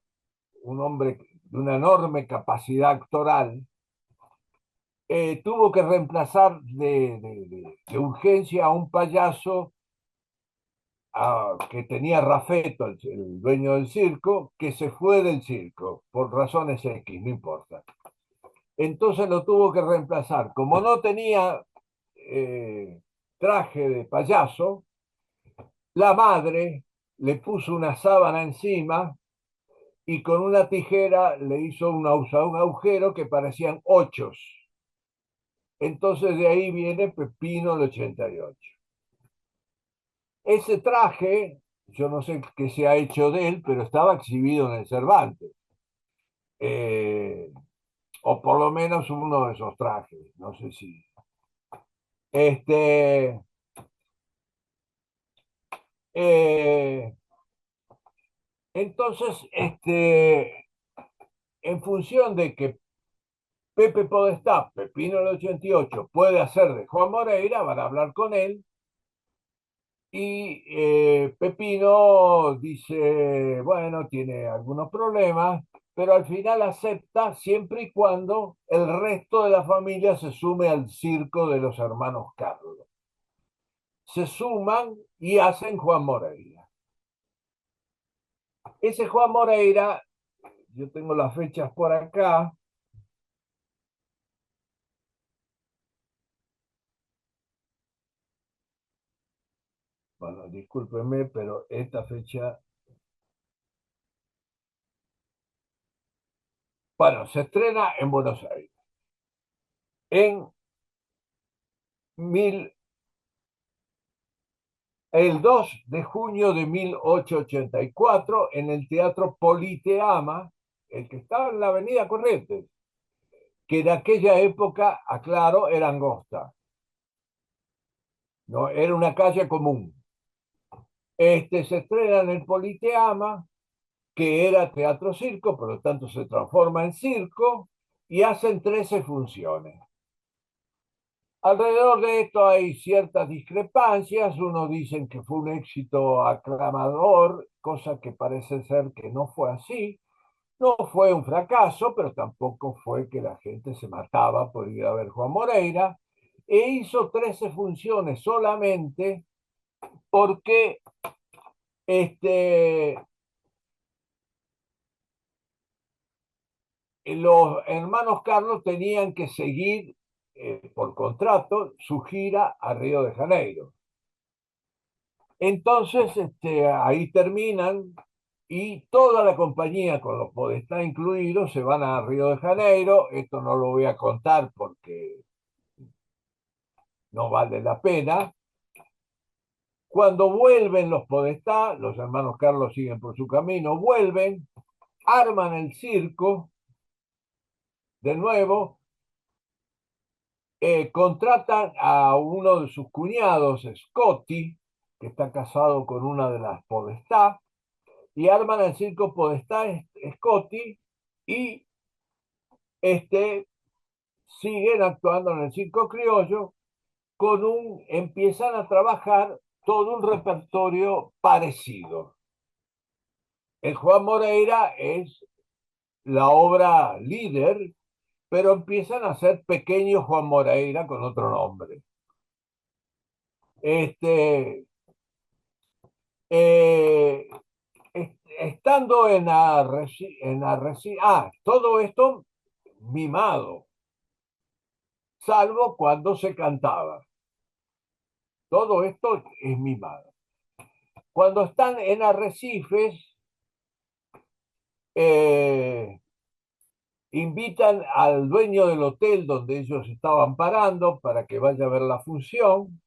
un hombre de una enorme capacidad actoral, tuvo que reemplazar de urgencia a un payaso que tenía Rafeto, el dueño del circo, que se fue del circo por razones X, no importa. Entonces lo tuvo que reemplazar. Como no tenía traje de payaso, la madre le puso una sábana encima y con una tijera le hizo un agujero que parecían ochos. Entonces de ahí viene Pepino el 88. Ese traje, yo no sé qué se ha hecho de él, pero estaba exhibido en el Cervantes. Eh, o por lo menos uno de esos trajes, no sé si. Este, eh, entonces, en función de que Pepe Podestá, Pepino el 88, puede hacer de Juan Moreira, van a hablar con él, y Pepino dice, bueno, tiene algunos problemas, pero al final acepta siempre y cuando el resto de la familia se sume al circo de los hermanos Carlos. Se suman y hacen Juan Moreira. Ese Juan Moreira, yo tengo las fechas por acá. Bueno, discúlpenme, pero esta fecha. Bueno, se estrena en Buenos Aires en mil, el 2 de junio de 1884 en el Teatro Politeama, el que estaba en la Avenida Corrientes, que en aquella época, aclaro, era angosta, no era una calle común. Se estrena en el Politeama, que era teatro circo, por lo tanto se transforma en circo, y hacen 13 funciones. Alrededor de esto hay ciertas discrepancias. Unos dicen que fue un éxito aclamador, cosa que parece ser que no fue así. No fue un fracaso, pero tampoco fue que la gente se mataba por ir a ver Juan Moreira. E hizo 13 funciones solamente porque este, los hermanos Carlos tenían que seguir por contrato su gira a Río de Janeiro. Entonces, ahí terminan y toda la compañía, con los Podestá incluidos, se van a Río de Janeiro. Esto no lo voy a contar porque no vale la pena. Cuando vuelven los Podestá, los hermanos Carlos siguen por su camino, vuelven, arman el circo de nuevo, contratan a uno de sus cuñados, Scotty, que está casado con una de las Podestá, y arman el circo Podestá Scotty, y este, siguen actuando en el circo criollo, empiezan a trabajar todo un repertorio parecido. El Juan Moreira es la obra líder, pero empiezan a ser pequeños Juan Moreira con otro nombre. Este, eh, estando todo esto mimado, salvo cuando se cantaba. Todo esto es mimado. Cuando están en Arrecifes, eh, invitan al dueño del hotel donde ellos estaban parando para que vaya a ver la función.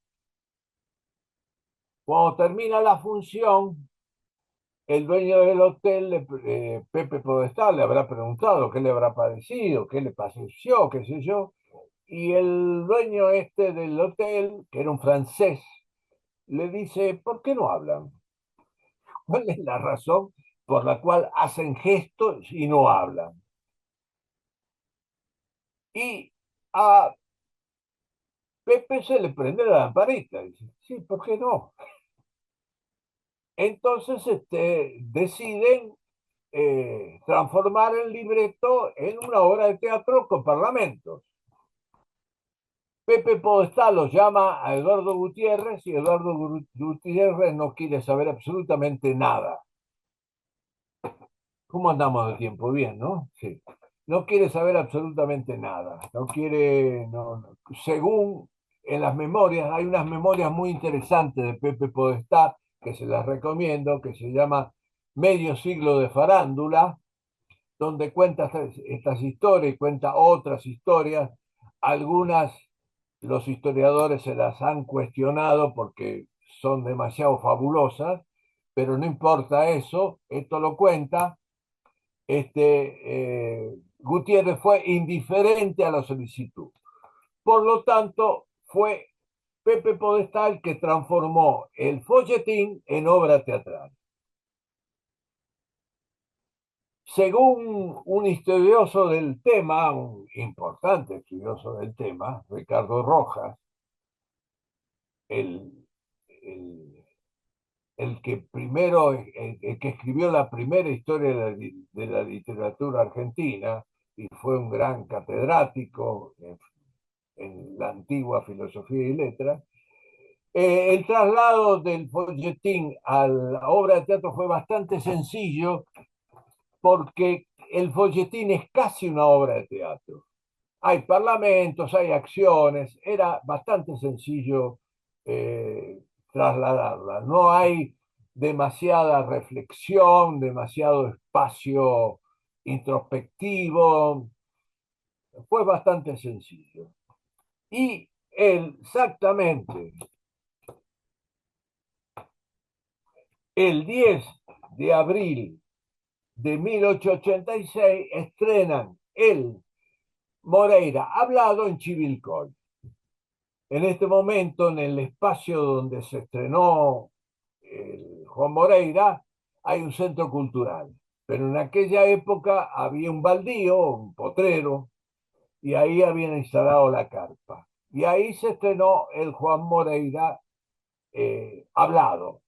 Cuando termina la función, el dueño del hotel, Pepe Podestá, le habrá preguntado qué le habrá parecido, qué le pareció, qué sé yo. Y el dueño este del hotel, que era un francés, le dice, ¿por qué no hablan? ¿Cuál es la razón por la cual hacen gestos y no hablan? Y a Pepe se le prende la lamparita. Dice, sí, ¿por qué no? Entonces deciden transformar el libreto en una obra de teatro con parlamentos. Pepe Podestá los llama a Eduardo Gutiérrez y Eduardo Gutiérrez no quiere saber absolutamente nada. ¿Cómo andamos de tiempo? Bien, ¿no? Sí. No quiere saber absolutamente nada. No quiere, según en las memorias, hay unas memorias muy interesantes de Pepe Podestá que se las recomiendo, que se llama Medio siglo de farándula, donde cuenta estas historias y cuenta otras historias. Algunas los historiadores se las han cuestionado porque son demasiado fabulosas, pero no importa eso, esto lo cuenta. Gutiérrez fue indiferente a la solicitud. Por lo tanto, fue Pepe Podestá el que transformó el folletín en obra teatral. Según un estudioso del tema, un importante estudioso del tema, Ricardo Rojas, el, el, el que primero, el que escribió la primera historia de la literatura argentina y fue un gran catedrático en la antigua filosofía y letras, el traslado del folletín a la obra de teatro fue bastante sencillo porque el folletín es casi una obra de teatro. Hay parlamentos, hay acciones, era bastante sencillo trasladarla. No hay demasiada reflexión, demasiado espacio introspectivo, fue bastante sencillo. Y exactamente el 10 de abril de 1886 estrenan el Moreira hablado en Chivilcoy. En este momento, en el espacio donde se estrenó el Juan Moreira, hay un centro cultural. Pero en aquella época había un baldío, un potrero, y ahí habían instalado la carpa. Y ahí se estrenó el Juan Moreira hablado.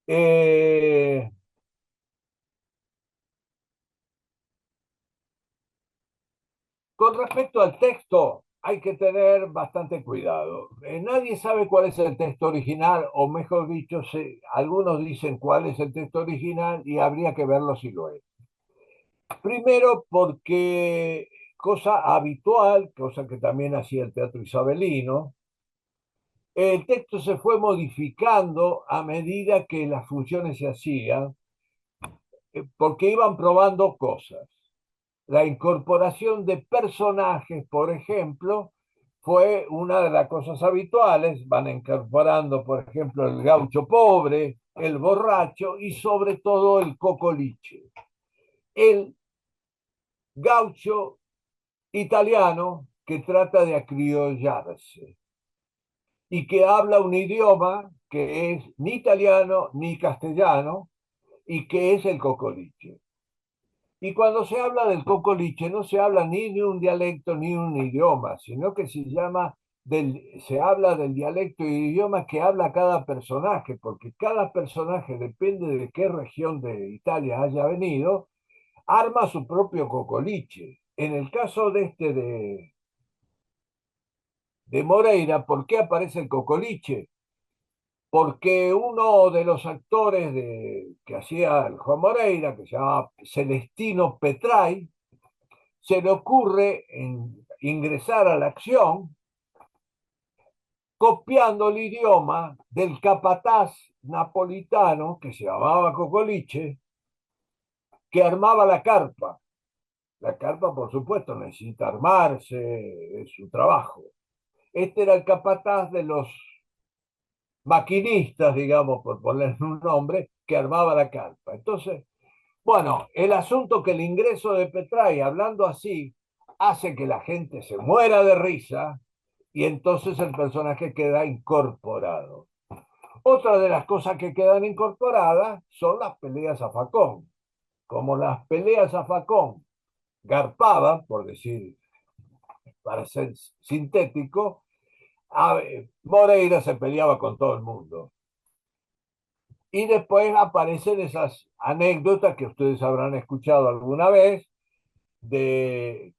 Eh, con respecto al texto, hay que tener bastante cuidado. Nadie sabe cuál es el texto original, o mejor dicho, algunos dicen cuál es el texto original y habría que verlo si lo es. Primero porque cosa habitual, cosa que también hacía el teatro isabelino, El texto se fue modificando a medida que las funciones se hacían, porque iban probando cosas. La incorporación de personajes, por ejemplo, fue una de las cosas habituales. Van incorporando, por ejemplo, el gaucho pobre, el borracho y sobre todo el cocoliche. El gaucho italiano que trata de acriollarse y que habla un idioma que es ni italiano ni castellano y que es el cocoliche. Y cuando se habla del cocoliche no se habla ni de un dialecto ni un idioma, sino que se habla del dialecto y idioma que habla cada personaje, porque cada personaje, depende de qué región de Italia haya venido, arma su propio cocoliche. En el caso de Moreira, ¿por qué aparece el cocoliche? Porque uno de los actores que hacía el Juan Moreira, que se llamaba Celestino Petray, se le ocurre ingresar a la acción copiando el idioma del capataz napolitano que se llamaba Cocoliche, que armaba la carpa. La carpa, por supuesto, necesita armarse, es su trabajo. Este era el capataz de los maquinistas, digamos, por ponerle un nombre, que armaba la carpa. Entonces, bueno, el asunto que el ingreso de Petray, hablando así, hace que la gente se muera de risa y entonces el personaje queda incorporado. Otra de las cosas que quedan incorporadas son las peleas a facón. Como las peleas a facón garpaban, por decir, para ser sintético, Moreira se peleaba con todo el mundo. Y después aparecen esas anécdotas que ustedes habrán escuchado alguna vez, de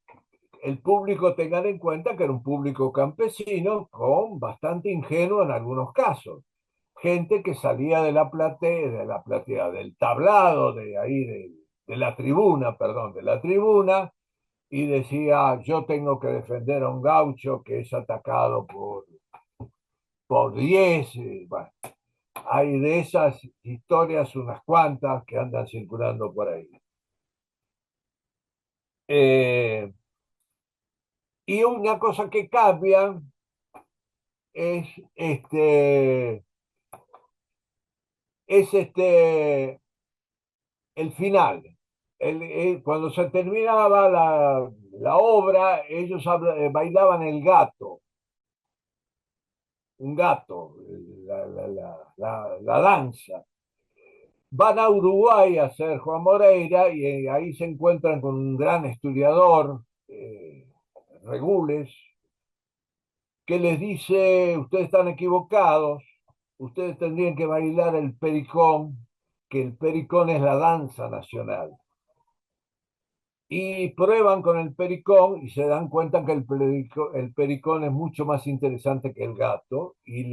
el público, tengan en cuenta que era un público campesino con bastante ingenuo en algunos casos. Gente que salía de la platea, del tablado, de ahí, de la tribuna, perdón, de la tribuna, y decía, yo tengo que defender a un gaucho que es atacado por 10. Bueno, hay de esas historias unas cuantas que andan circulando por ahí. Eh, y una cosa que cambia es el final. Cuando se terminaba la obra, ellos bailaban el gato, un gato, la danza. Van a Uruguay a hacer Juan Moreira y ahí se encuentran con un gran estudiador, Regules, que les dice, ustedes están equivocados, ustedes tendrían que bailar el pericón, que el pericón es la danza nacional. Y prueban con el pericón y se dan cuenta que el pericón es mucho más interesante que el gato y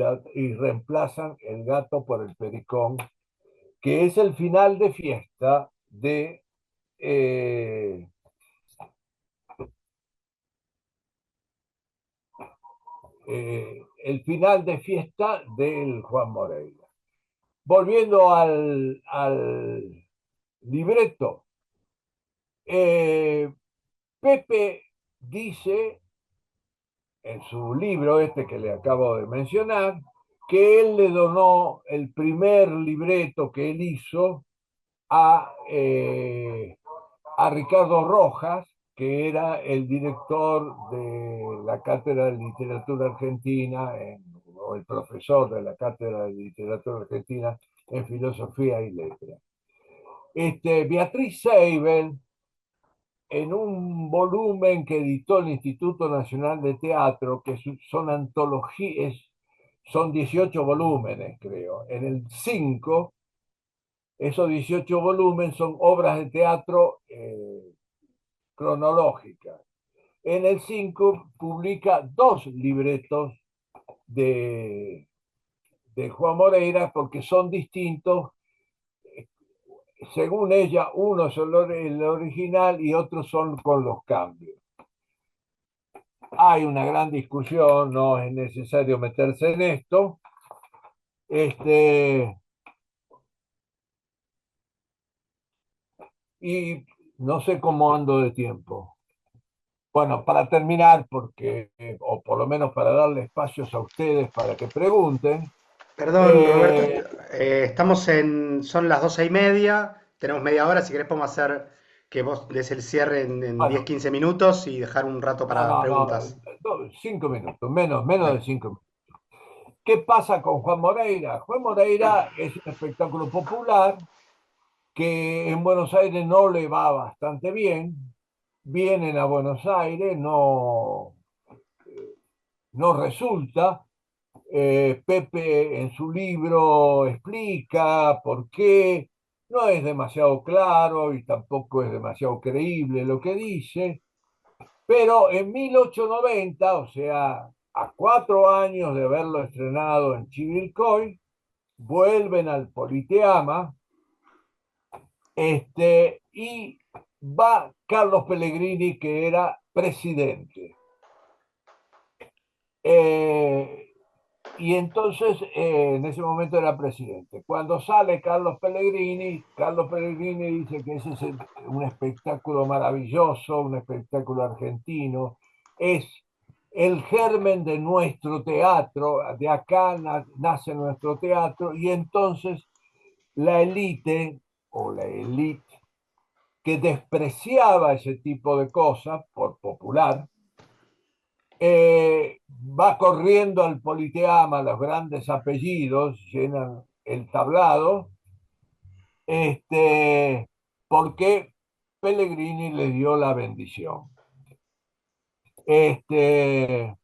reemplazan el gato por el pericón, que es el final de fiesta eh, el final de fiesta del Juan Moreira. Volviendo al libreto, Pepe dice en su libro este que le acabo de mencionar, que él le donó el primer libreto que él hizo a Ricardo Rojas, que era el director de la Cátedra de Literatura Argentina, o el profesor de la Cátedra de Literatura Argentina en Filosofía y Letras. Beatriz Seibel, en un volumen que editó el Instituto Nacional de Teatro, que son antologías, son 18 volúmenes, creo. En el 5, esos 18 volúmenes son obras de teatro cronológicas. En el 5 publica 2 libretos de Juan Moreira porque son distintos. Según ella, uno es el original y otros son con los cambios. hay una gran discusión, no es necesario meterse en esto. Este, y no sé cómo ando de tiempo. Bueno, para terminar, porque, o por lo menos para darle espacios a ustedes para que pregunten, Perdón, Roberto, eh, son las 12:30, tenemos media hora, si querés podemos hacer que vos des el cierre en 10, bueno, 15 minutos y dejar un rato no, para no, no, preguntas. 5 minutos, menos de Dale. 5 minutos. ¿Qué pasa con Juan Moreira? Juan Moreira es un espectáculo popular que en Buenos Aires no le va bastante bien. Vienen a Buenos Aires, no resulta. Pepe en su libro explica por qué. No es demasiado claro y tampoco es demasiado creíble lo que dice, pero en 1890, o sea, a 4 años de haberlo estrenado en Chivilcoy, vuelven al Politeama, y va Carlos Pellegrini, que era presidente. Eh, y entonces, en ese momento era presidente. Cuando sale Carlos Pellegrini dice que ese es un espectáculo maravilloso, un espectáculo argentino, es el germen de nuestro teatro, de acá nace nuestro teatro, y entonces la élite o la élite que despreciaba ese tipo de cosas por popular, va corriendo al Politeama, los grandes apellidos llenan el tablado, porque Pellegrini le dio la bendición. Este,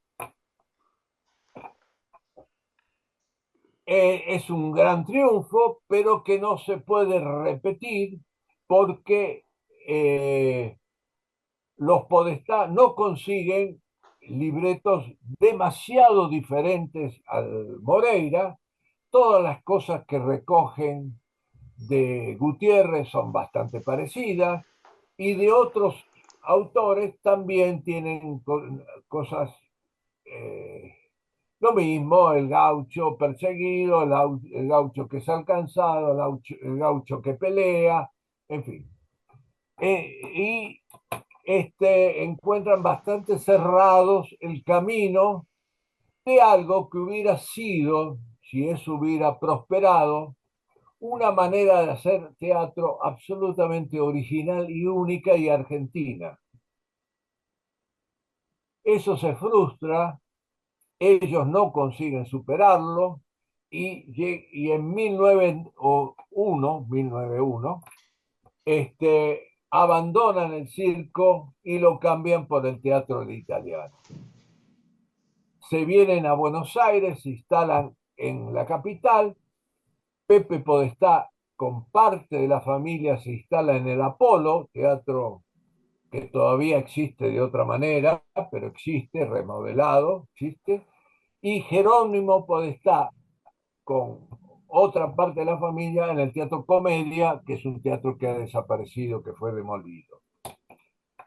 es un gran triunfo, pero que no se puede repetir porque los Podestá no consiguen libretos demasiado diferentes al Moreira. Todas las cosas que recogen de Gutiérrez son bastante parecidas y de otros autores también tienen cosas, eh, lo mismo, el gaucho perseguido, el gaucho que es alcanzado, el gaucho que pelea, en fin. Y encuentran bastante cerrados el camino de algo que hubiera sido, si eso hubiera prosperado, una manera de hacer teatro absolutamente original y única y argentina. Eso se frustra, ellos no consiguen superarlo y en 1901 abandonan el circo y lo cambian por el teatro del italiano. Se vienen a Buenos Aires, se instalan en la capital. Pepe Podestá, con parte de la familia, se instala en el Apolo, teatro que todavía existe de otra manera, pero existe, remodelado, existe. Y Jerónimo Podestá, con otra parte de la familia, en el Teatro Comedia, que es un teatro que ha desaparecido, que fue demolido.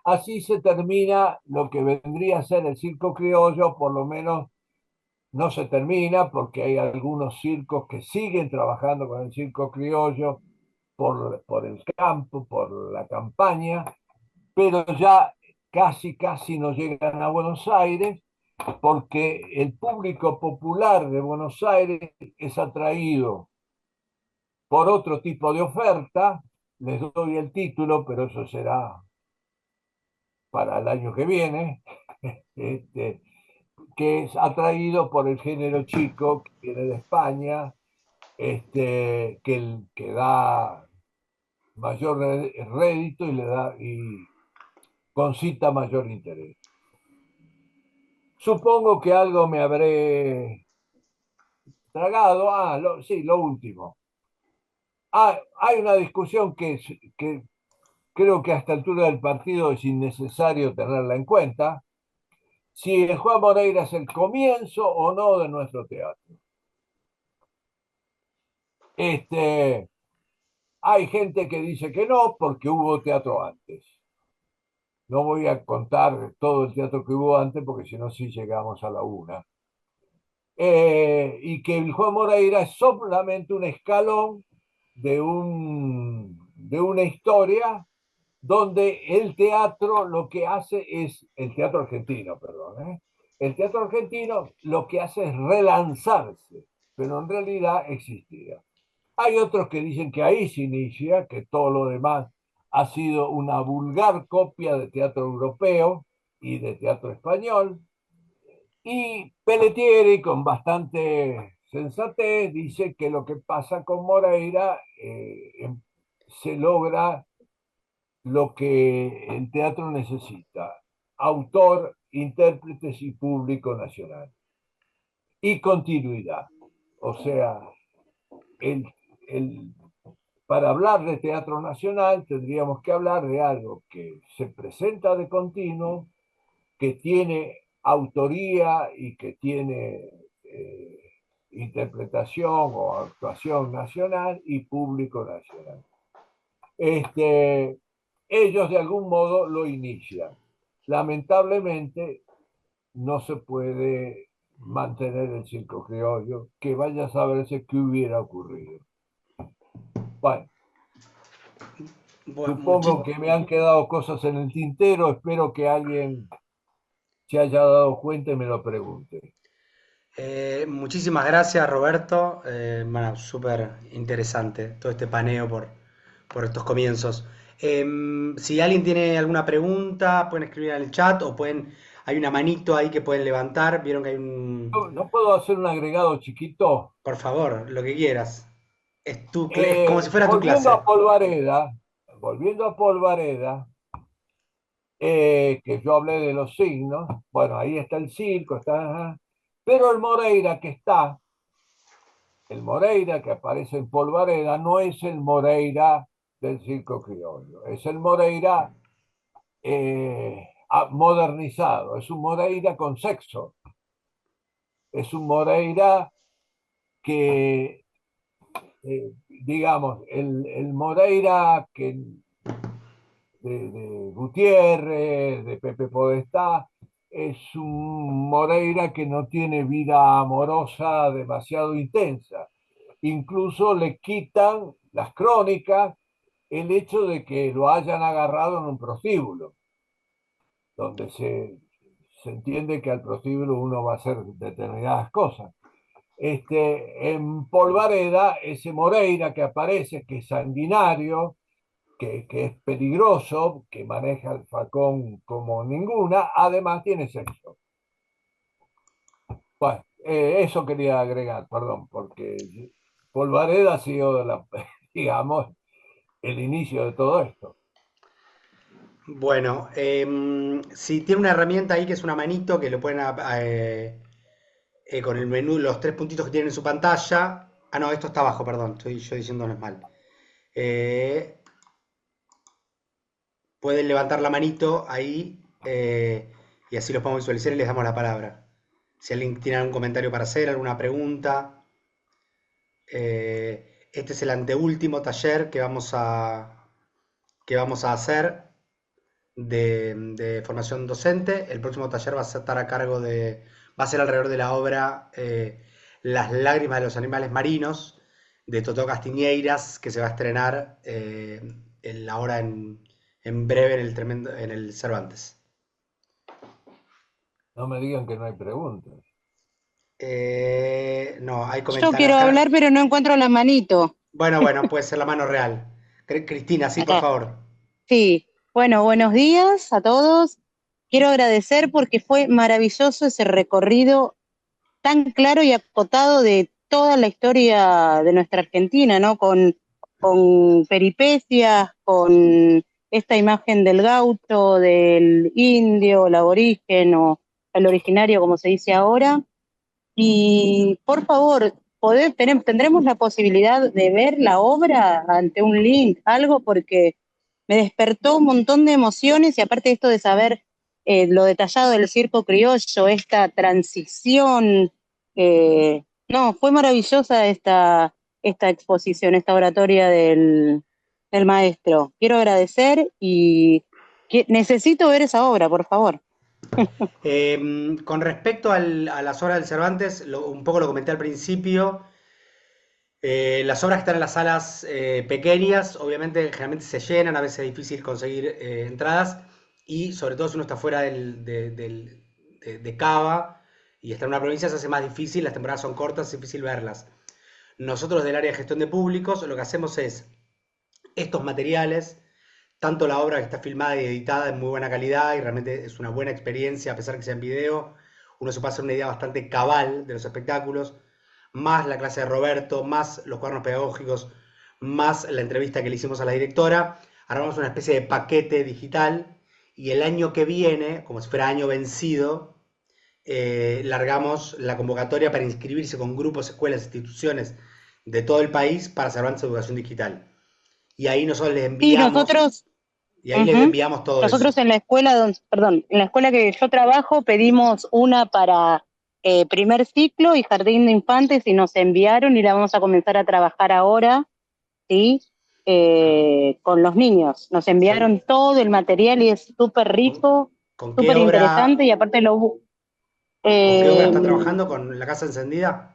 Así se termina lo que vendría a ser el circo criollo, por lo menos no se termina porque hay algunos circos que siguen trabajando con el circo criollo por el campo, por la campaña, pero ya casi no llegan a Buenos Aires porque el público popular de Buenos Aires es atraído por otro tipo de oferta. Les doy el título, pero eso será para el año que viene. este, que es atraído por el género chico que viene de España, que da mayor rédito y le da y concita mayor interés. Supongo que algo me habré tragado. Sí, lo último. Hay una discusión que creo que a esta altura del partido es innecesario tenerla en cuenta, si el Juan Moreira es el comienzo o no de nuestro teatro. Este, Hay gente que dice que no, porque hubo teatro antes. no voy a contar todo el teatro que hubo antes, porque si no, sí llegamos a la una. Y que el Juan Moreira es solamente un escalón de una historia donde el teatro lo que hace es, el teatro argentino, perdón, el teatro argentino lo que hace es relanzarse, pero en realidad existía. Hay otros que dicen que ahí se inicia, que todo lo demás ha sido una vulgar copia de teatro europeo y de teatro español, y Pelletieri, con bastante sensatez, dice que lo que pasa con Moreira se logra lo que el teatro necesita: autor, intérpretes y público nacional. Y continuidad. O sea, el, el, para hablar de teatro nacional tendríamos que hablar de algo que se presenta de continuo, que tiene autoría y que tiene interpretación o actuación nacional y público nacional. Ellos de algún modo lo inician. Lamentablemente no se puede mantener el circo criollo, que vaya a saberse qué hubiera ocurrido. Bueno, Bueno, supongo que me han quedado cosas en el tintero, espero que alguien se haya dado cuenta y me lo pregunte. muchísimas gracias, Roberto. Bueno, súper interesante todo este paneo por estos comienzos. Si alguien tiene alguna pregunta, pueden escribir en el chat o hay una manito ahí que pueden levantar. Vieron que hay un... ¿No puedo hacer un agregado chiquito? Por favor, lo que quieras. Es como si fuera tu Volviendo clase. a Polvareda, volviendo a Polvareda, que yo hablé de los signos, bueno, ahí está el circo, está, pero el Moreira que aparece en Polvareda no es el Moreira del circo criollo, es el Moreira modernizado, es un Moreira con sexo, es un Moreira que, digamos, el Moreira de Gutiérrez, de Pepe Podestá, es un Moreira que no tiene vida amorosa demasiado intensa. Incluso le quitan las crónicas el hecho de que lo hayan agarrado en un prostíbulo, donde se entiende que al prostíbulo uno va a hacer determinadas cosas. En Polvareda, ese Moreira que aparece, que es sanguinario, que es peligroso, que maneja el facón como ninguna, además tiene sexo. Bueno, eso quería agregar, perdón, porque Polvareda ha sido, digamos, el inicio de todo esto. Bueno, si tiene una herramienta ahí que es una manito que lo pueden con el menú, los tres puntitos que tienen en su pantalla. Ah, no, esto está abajo, perdón, estoy yo diciéndoles mal. Eh, Pueden levantar la manito ahí y así los podemos visualizar y les damos la palabra. Si alguien tiene algún comentario para hacer, alguna pregunta. Este es el anteúltimo taller que vamos a hacer de formación docente. El próximo taller va a estar a cargo va a ser alrededor de la obra Las lágrimas de los animales marinos de Totó Castiñeiras, que se va a estrenar ahora en breve en el Cervantes. No me digan que no hay preguntas. No, hay Yo comentarios quiero acá. hablar, pero no encuentro la manito. Bueno, puede ser la mano real. Cristina, sí, por Acá. favor. Sí. Bueno, buenos días a todos. Quiero agradecer porque fue maravilloso ese recorrido tan claro y acotado de toda la historia de nuestra Argentina, ¿no? Con peripecias, con esta imagen del gaucho, del indio, el aborigen o el originario, como se dice ahora. Y por favor, tendremos la posibilidad de ver la obra ante un link, algo, porque me despertó un montón de emociones y aparte de esto de saber lo detallado del circo criollo, esta transición, no, fue maravillosa esta exposición, esta oratoria del maestro. Quiero agradecer y Necesito ver esa obra, por favor. Con respecto a las obras del Cervantes, un poco lo comenté al principio. Las obras que están en las salas pequeñas, obviamente, generalmente se llenan, a veces es difícil conseguir entradas, y sobre todo si uno está fuera de Cava y está en una provincia, se hace más difícil, las temporadas son cortas, es difícil verlas. Nosotros del área de gestión de públicos lo que hacemos es estos materiales, tanto la obra que está filmada y editada en muy buena calidad y realmente es una buena experiencia, a pesar que sea en video, uno se puede hacer una idea bastante cabal de los espectáculos, más la clase de Roberto, más los cuadernos pedagógicos, más la entrevista que le hicimos a la directora, armamos una especie de paquete digital y el año que viene, como si fuera año vencido, largamos la convocatoria para inscribirse con grupos, escuelas, instituciones de todo el país para Cervantes Educación Digital. Y ahí nosotros les Sí, enviamos, y ahí les ujú. enviamos todo Nosotros eso. en la escuela, perdón, en la escuela que yo trabajo pedimos una para primer ciclo y jardín de infantes y nos enviaron y la vamos a comenzar a trabajar ahora, ¿sí? Con los niños. Nos enviaron ¿Sí? todo el material y es súper ¿Con, rico, con qué súper interesante obra, y aparte con qué obra están eh, trabajando? ¿Con La Casa Encendida?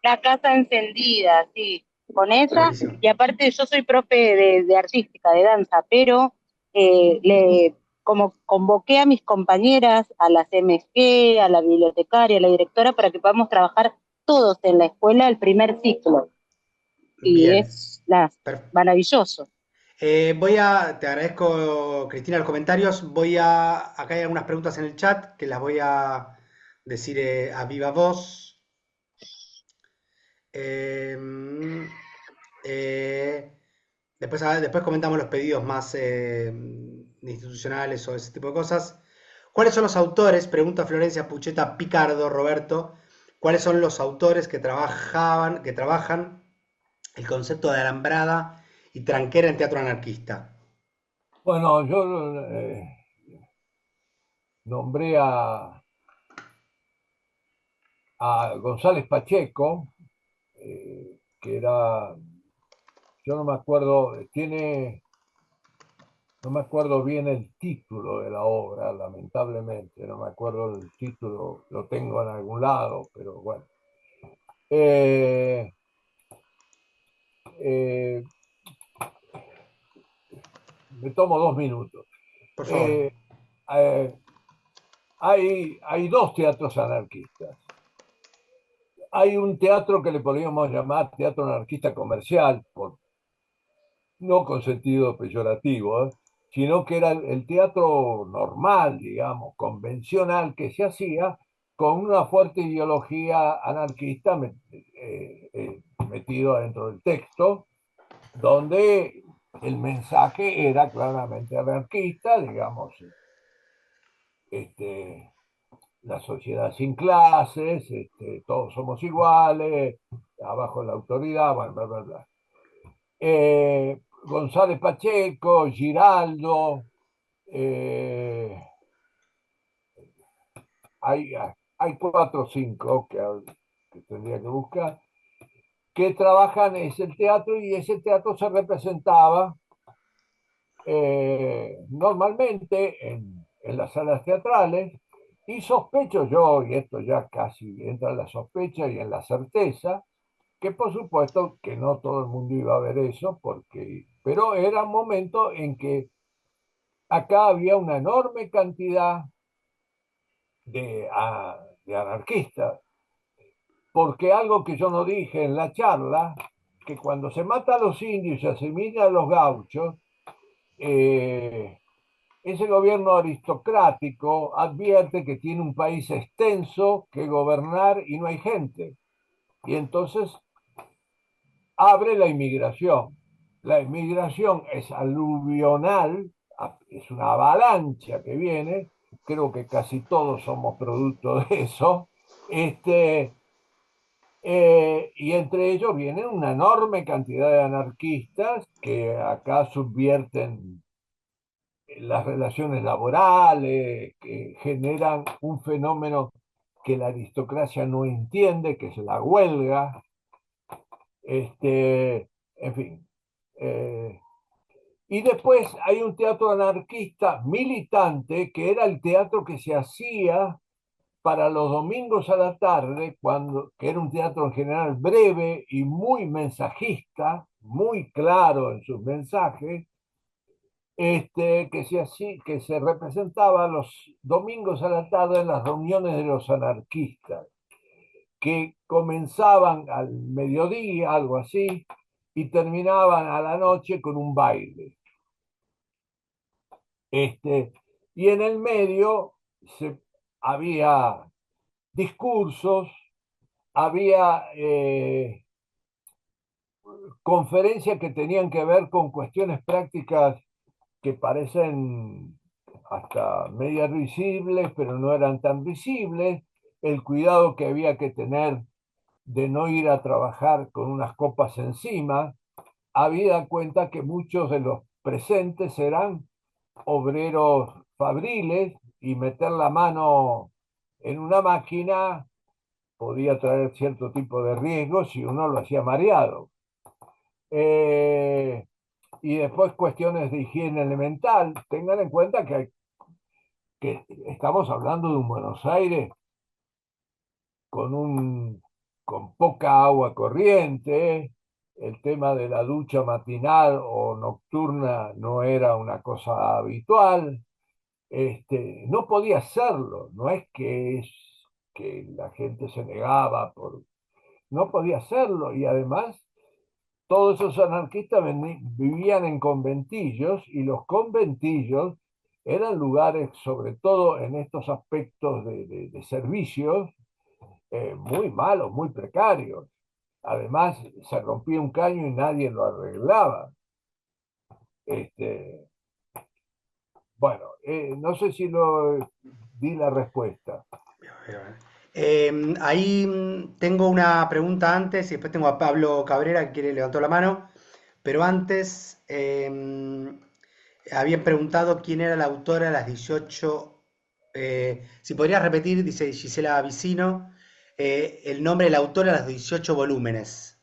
la casa encendida, sí, con esa. Buenísimo. Y aparte yo soy profe de artística, de danza, pero como convoqué a mis compañeras, a las MG, a la bibliotecaria, a la directora, para que podamos trabajar todos en la escuela el primer ciclo. Y Bien. es Per- maravilloso. te agradezco, Cristina, los comentarios. Acá hay algunas preguntas en el chat que las voy a decir a viva voz. Eh, eh, después comentamos los pedidos más institucionales o ese tipo de cosas. ¿Cuáles son los autores? Pregunta Florencia Pucheta Picardo, Roberto. ¿Cuáles son los autores que trabajan el concepto de alambrada y tranquera en teatro anarquista? Bueno, yo nombré a González Pacheco, que era, yo no me acuerdo, no me acuerdo bien el título de la obra, lamentablemente, no me acuerdo el título, lo tengo en algún lado, pero bueno. Eh, eh, Me tomo 2 minutos. Por favor. Eh, eh, hay dos teatros anarquistas. Hay un teatro que le podríamos llamar teatro anarquista comercial, no con sentido peyorativo, sino que era el teatro normal, digamos, convencional que se hacía con una fuerte ideología anarquista metido dentro del texto, donde el mensaje era claramente anarquista, digamos, este, la sociedad sin clases, todos somos iguales, abajo la autoridad, bla, bla, bla, bla. González Pacheco, Giraldo, eh, hay, hay 4 o 5 que tendría que buscar, que trabajan en ese teatro y ese teatro se representaba normalmente en las salas teatrales y sospecho yo, y esto ya casi entra en la sospecha y en la certeza, que por supuesto que no todo el mundo iba a ver eso, pero era un momento en que acá había una enorme cantidad de anarquistas, porque algo que yo no dije en la charla, que cuando se mata a los indios y se asimila a los gauchos, eh, ese gobierno aristocrático advierte que tiene un país extenso que gobernar y no hay gente. Y entonces abre la inmigración. La inmigración es aluvional, es una avalancha que viene, creo que casi todos somos producto de eso, y entre ellos vienen una enorme cantidad de anarquistas que acá subvierten las relaciones laborales, que generan un fenómeno que la aristocracia no entiende, que es la huelga, en fin. Eh, Y después hay un teatro anarquista militante, que era el teatro que se hacía para los domingos a la tarde, que era un teatro en general breve y muy mensajista, muy claro en sus mensajes, que se representaba los domingos a la tarde en las reuniones de los anarquistas, que comenzaban al mediodía, algo así, y terminaban a la noche con un baile. Y en el medio había discursos, había conferencias que tenían que ver con cuestiones prácticas que parecen hasta medias visibles, pero no eran tan visibles, el cuidado que había que tener de no ir a trabajar con unas copas encima, habida cuenta que muchos de los presentes eran obreros fabriles y meter la mano en una máquina podía traer cierto tipo de riesgo si uno lo hacía mareado. Y después cuestiones de higiene elemental. Tengan en cuenta que estamos hablando de un Buenos Aires con poca agua corriente, el tema de la ducha matinal o nocturna no era una cosa habitual. No podía hacerlo, no es que la gente se negaba, no podía hacerlo, y además todos esos anarquistas vivían en conventillos, y los conventillos eran lugares, sobre todo en estos aspectos de servicios, muy malos, muy precarios. Además, se rompía un caño y nadie lo arreglaba. Bueno, no sé si di la respuesta. Ahí tengo una pregunta antes y después tengo a Pablo Cabrera que levantó la mano, pero antes habían preguntado quién era la autora de las 18. Si podrías repetir, dice Gisela Vicino, el nombre de la autora de las 18 volúmenes.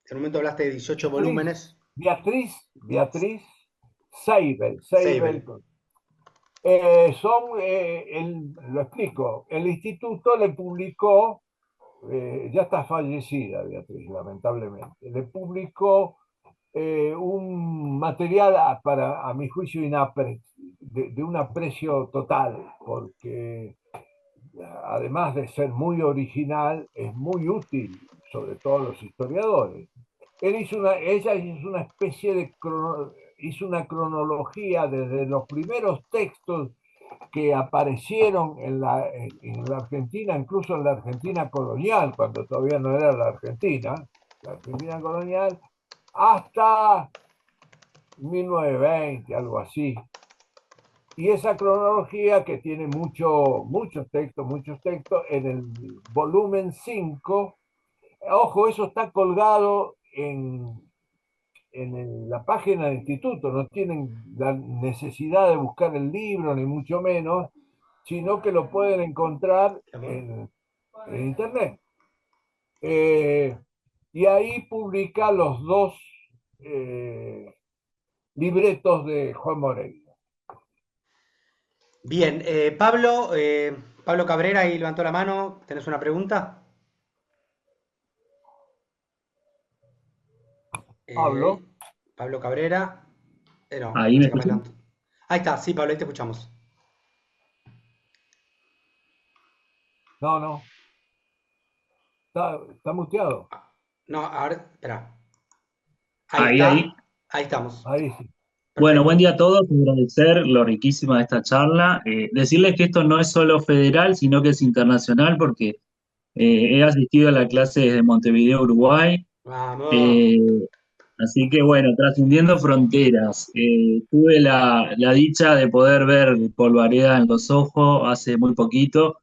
En un momento hablaste de 18 volúmenes. Beatriz Seibel. Seibel. Lo explico, el instituto le publicó, ya está fallecida Beatriz, lamentablemente, le publicó un material a mi juicio de un aprecio total, porque además de ser muy original, es muy útil, sobre todo a los historiadores. Ella hizo una especie hizo una cronología desde los primeros textos que aparecieron en la Argentina, incluso en la Argentina colonial, cuando todavía no era la Argentina colonial, hasta 1920, algo así. Y esa cronología que tiene muchos textos, en el volumen 5, ojo, eso está colgado en la página del instituto, no tienen la necesidad de buscar el libro, ni mucho menos, sino que lo pueden encontrar en internet. Y ahí publica los dos libretos de Juan Moreira. Bien, Pablo Cabrera ahí levantó la mano. ¿Tenés una pregunta? Pablo. Pablo Cabrera. No, Ahí me escuchan. Ahí está, sí, Pablo, ahí te escuchamos. No. Está muteado. No, ahora, espera. Ahí. Ahí estamos. Ahí sí. Bueno, Perfecto. buen día a todos. Agradecer lo riquísima de esta charla. Decirles que esto no es solo federal, sino que es internacional, porque he asistido a la clase desde Montevideo, Uruguay. Vamos. Así que bueno, trascendiendo fronteras. Tuve la dicha de poder ver Polvareda en los ojos hace muy poquito.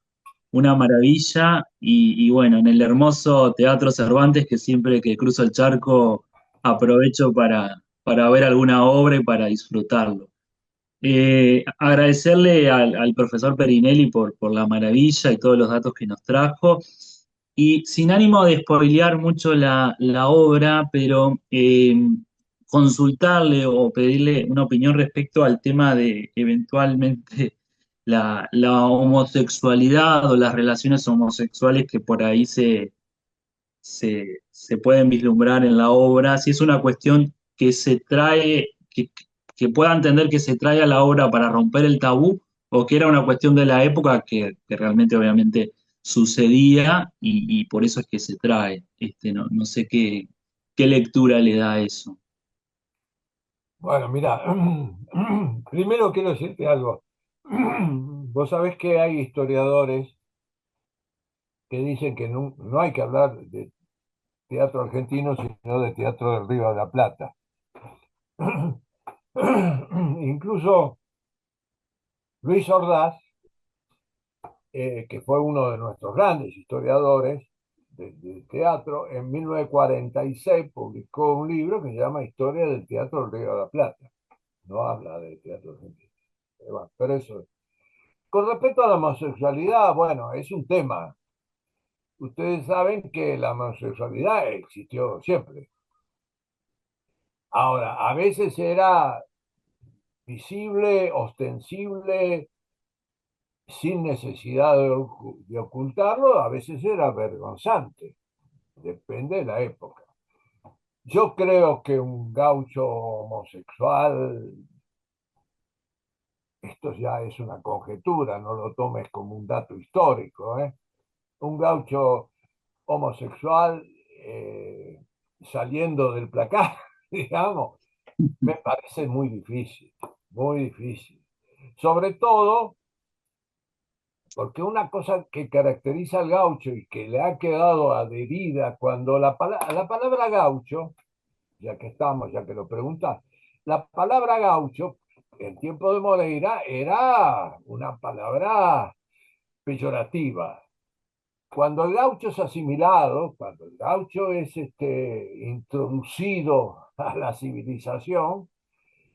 Una maravilla. Y bueno, en el hermoso Teatro Cervantes, que siempre que cruzo el charco aprovecho para ver alguna obra y para disfrutarlo. Agradecerle al profesor Perinelli por la maravilla y todos los datos que nos trajo. Y sin ánimo de spoilear mucho la obra, pero consultarle o pedirle una opinión respecto al tema de eventualmente la homosexualidad o las relaciones homosexuales que por ahí se pueden vislumbrar en la obra, si es una cuestión que se trae, que pueda entender que se trae a la obra para romper el tabú, o que era una cuestión de la época que realmente obviamente sucedía y por eso es que se trae. No sé qué lectura le da a eso. Bueno, mira, primero quiero decirte algo. Vos sabés que hay historiadores que dicen que no hay que hablar de teatro argentino, sino de teatro del Río de la Plata. Incluso Luis Ordaz, que fue uno de nuestros grandes historiadores del teatro, en 1946 publicó un libro que se llama Historia del Teatro del Río de la Plata. No habla del teatro argentino. Bueno, pero eso. Con respecto a la homosexualidad, bueno, es un tema. Ustedes saben que la homosexualidad existió siempre. Ahora, a veces era visible, ostensible, sin necesidad de ocultarlo, a veces era vergonzante, depende de la época. Yo creo que un gaucho homosexual, esto ya es una conjetura, no lo tomes como un dato histórico, ¿eh? Un gaucho homosexual saliendo del placar, digamos, me parece muy difícil, muy difícil. Sobre todo porque una cosa que caracteriza al gaucho y que le ha quedado adherida cuando la palabra gaucho, ya que estamos, ya que lo preguntas, la palabra gaucho en tiempo de Moreira era una palabra peyorativa. Cuando el gaucho es asimilado, cuando el gaucho es introducido a la civilización,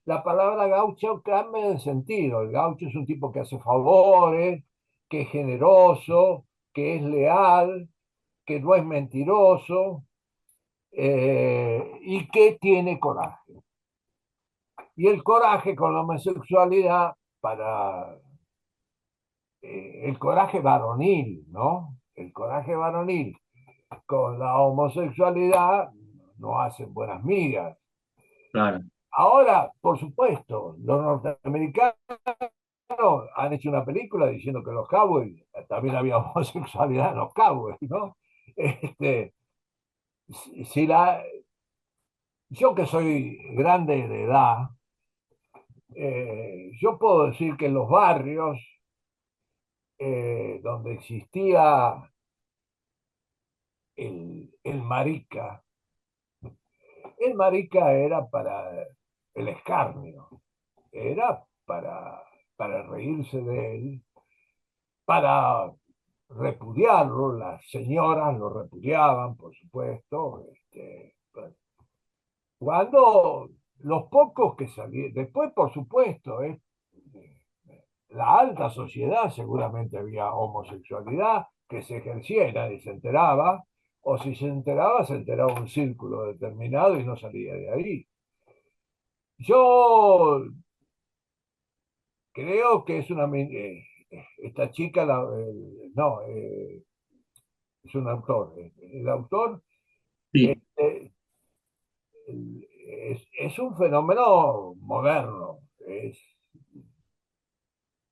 la palabra gaucho cambia de sentido. El gaucho es un tipo que hace favores, que es generoso, que es leal, que no es mentiroso y que tiene coraje. Y el coraje con la homosexualidad para el coraje varonil, ¿no? El coraje varonil con la homosexualidad no hacen buenas migas. Claro. Ahora, por supuesto, los norteamericanos han hecho una película diciendo que los cowboys, también había homosexualidad en los cowboys, ¿no? Este, si la, yo que soy grande de edad, yo puedo decir que en los barrios donde existía el marica, el marica era para el escarnio, era para reírse de él, para repudiarlo, las señoras lo repudiaban, por supuesto, cuando los pocos que salían, después, por supuesto, la alta sociedad seguramente había homosexualidad que se ejercía y nadie se enteraba, o si se enteraba un círculo determinado y no salía de ahí. Yo creo que es esta chica, no, es un autor. El autor Sí, eh, es un fenómeno moderno, es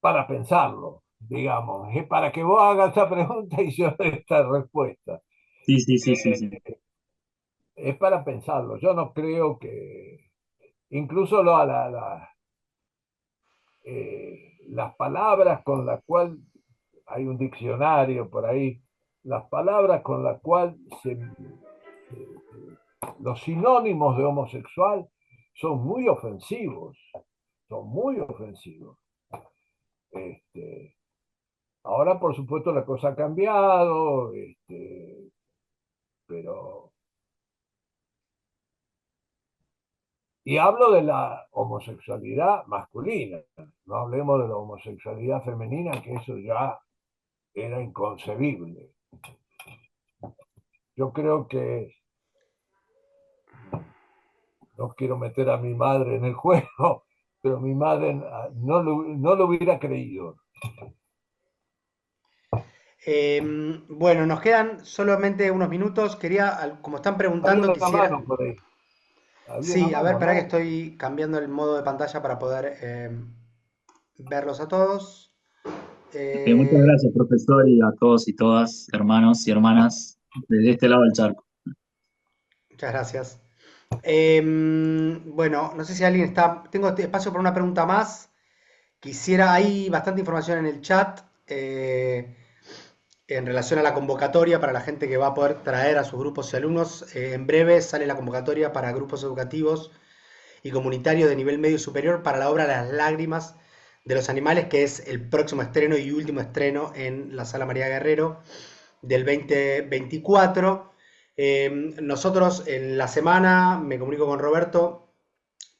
para pensarlo, digamos, es para que vos hagas esta pregunta y yo esta respuesta. sí, sí, sí, sí, sí. Es para pensarlo. Yo no creo que, incluso las palabras con las cuales, hay un diccionario por ahí, las palabras con las cuales los sinónimos de homosexual son muy ofensivos, son muy ofensivos. Este, ahora, por supuesto, la cosa ha cambiado, pero... Y hablo de la homosexualidad masculina, no hablemos de la homosexualidad femenina, que eso ya era inconcebible. Yo creo que no quiero meter a mi madre en el juego, pero mi madre no lo hubiera creído. Bueno, nos quedan solamente unos minutos. Como están Había preguntando, una quisiera... mano por ahí. Había una Sí, a ver, mano, espera que ¿no? estoy cambiando el modo de pantalla para poder verlos a todos. Muchas Eh, gracias, profesor, y a todos y todas, hermanos y hermanas, desde este lado del charco. muchas gracias. Bueno, no sé si alguien está... Tengo espacio para una pregunta más. Hay bastante información en el chat en relación a la convocatoria para la gente que va a poder traer a sus grupos y alumnos. En breve sale la convocatoria para grupos educativos y comunitarios de nivel medio y superior para la obra Las Lágrimas de los Animales, que es el próximo estreno y último estreno en la Sala María Guerrero del 2024. Nosotros en la semana, me comunico con Roberto,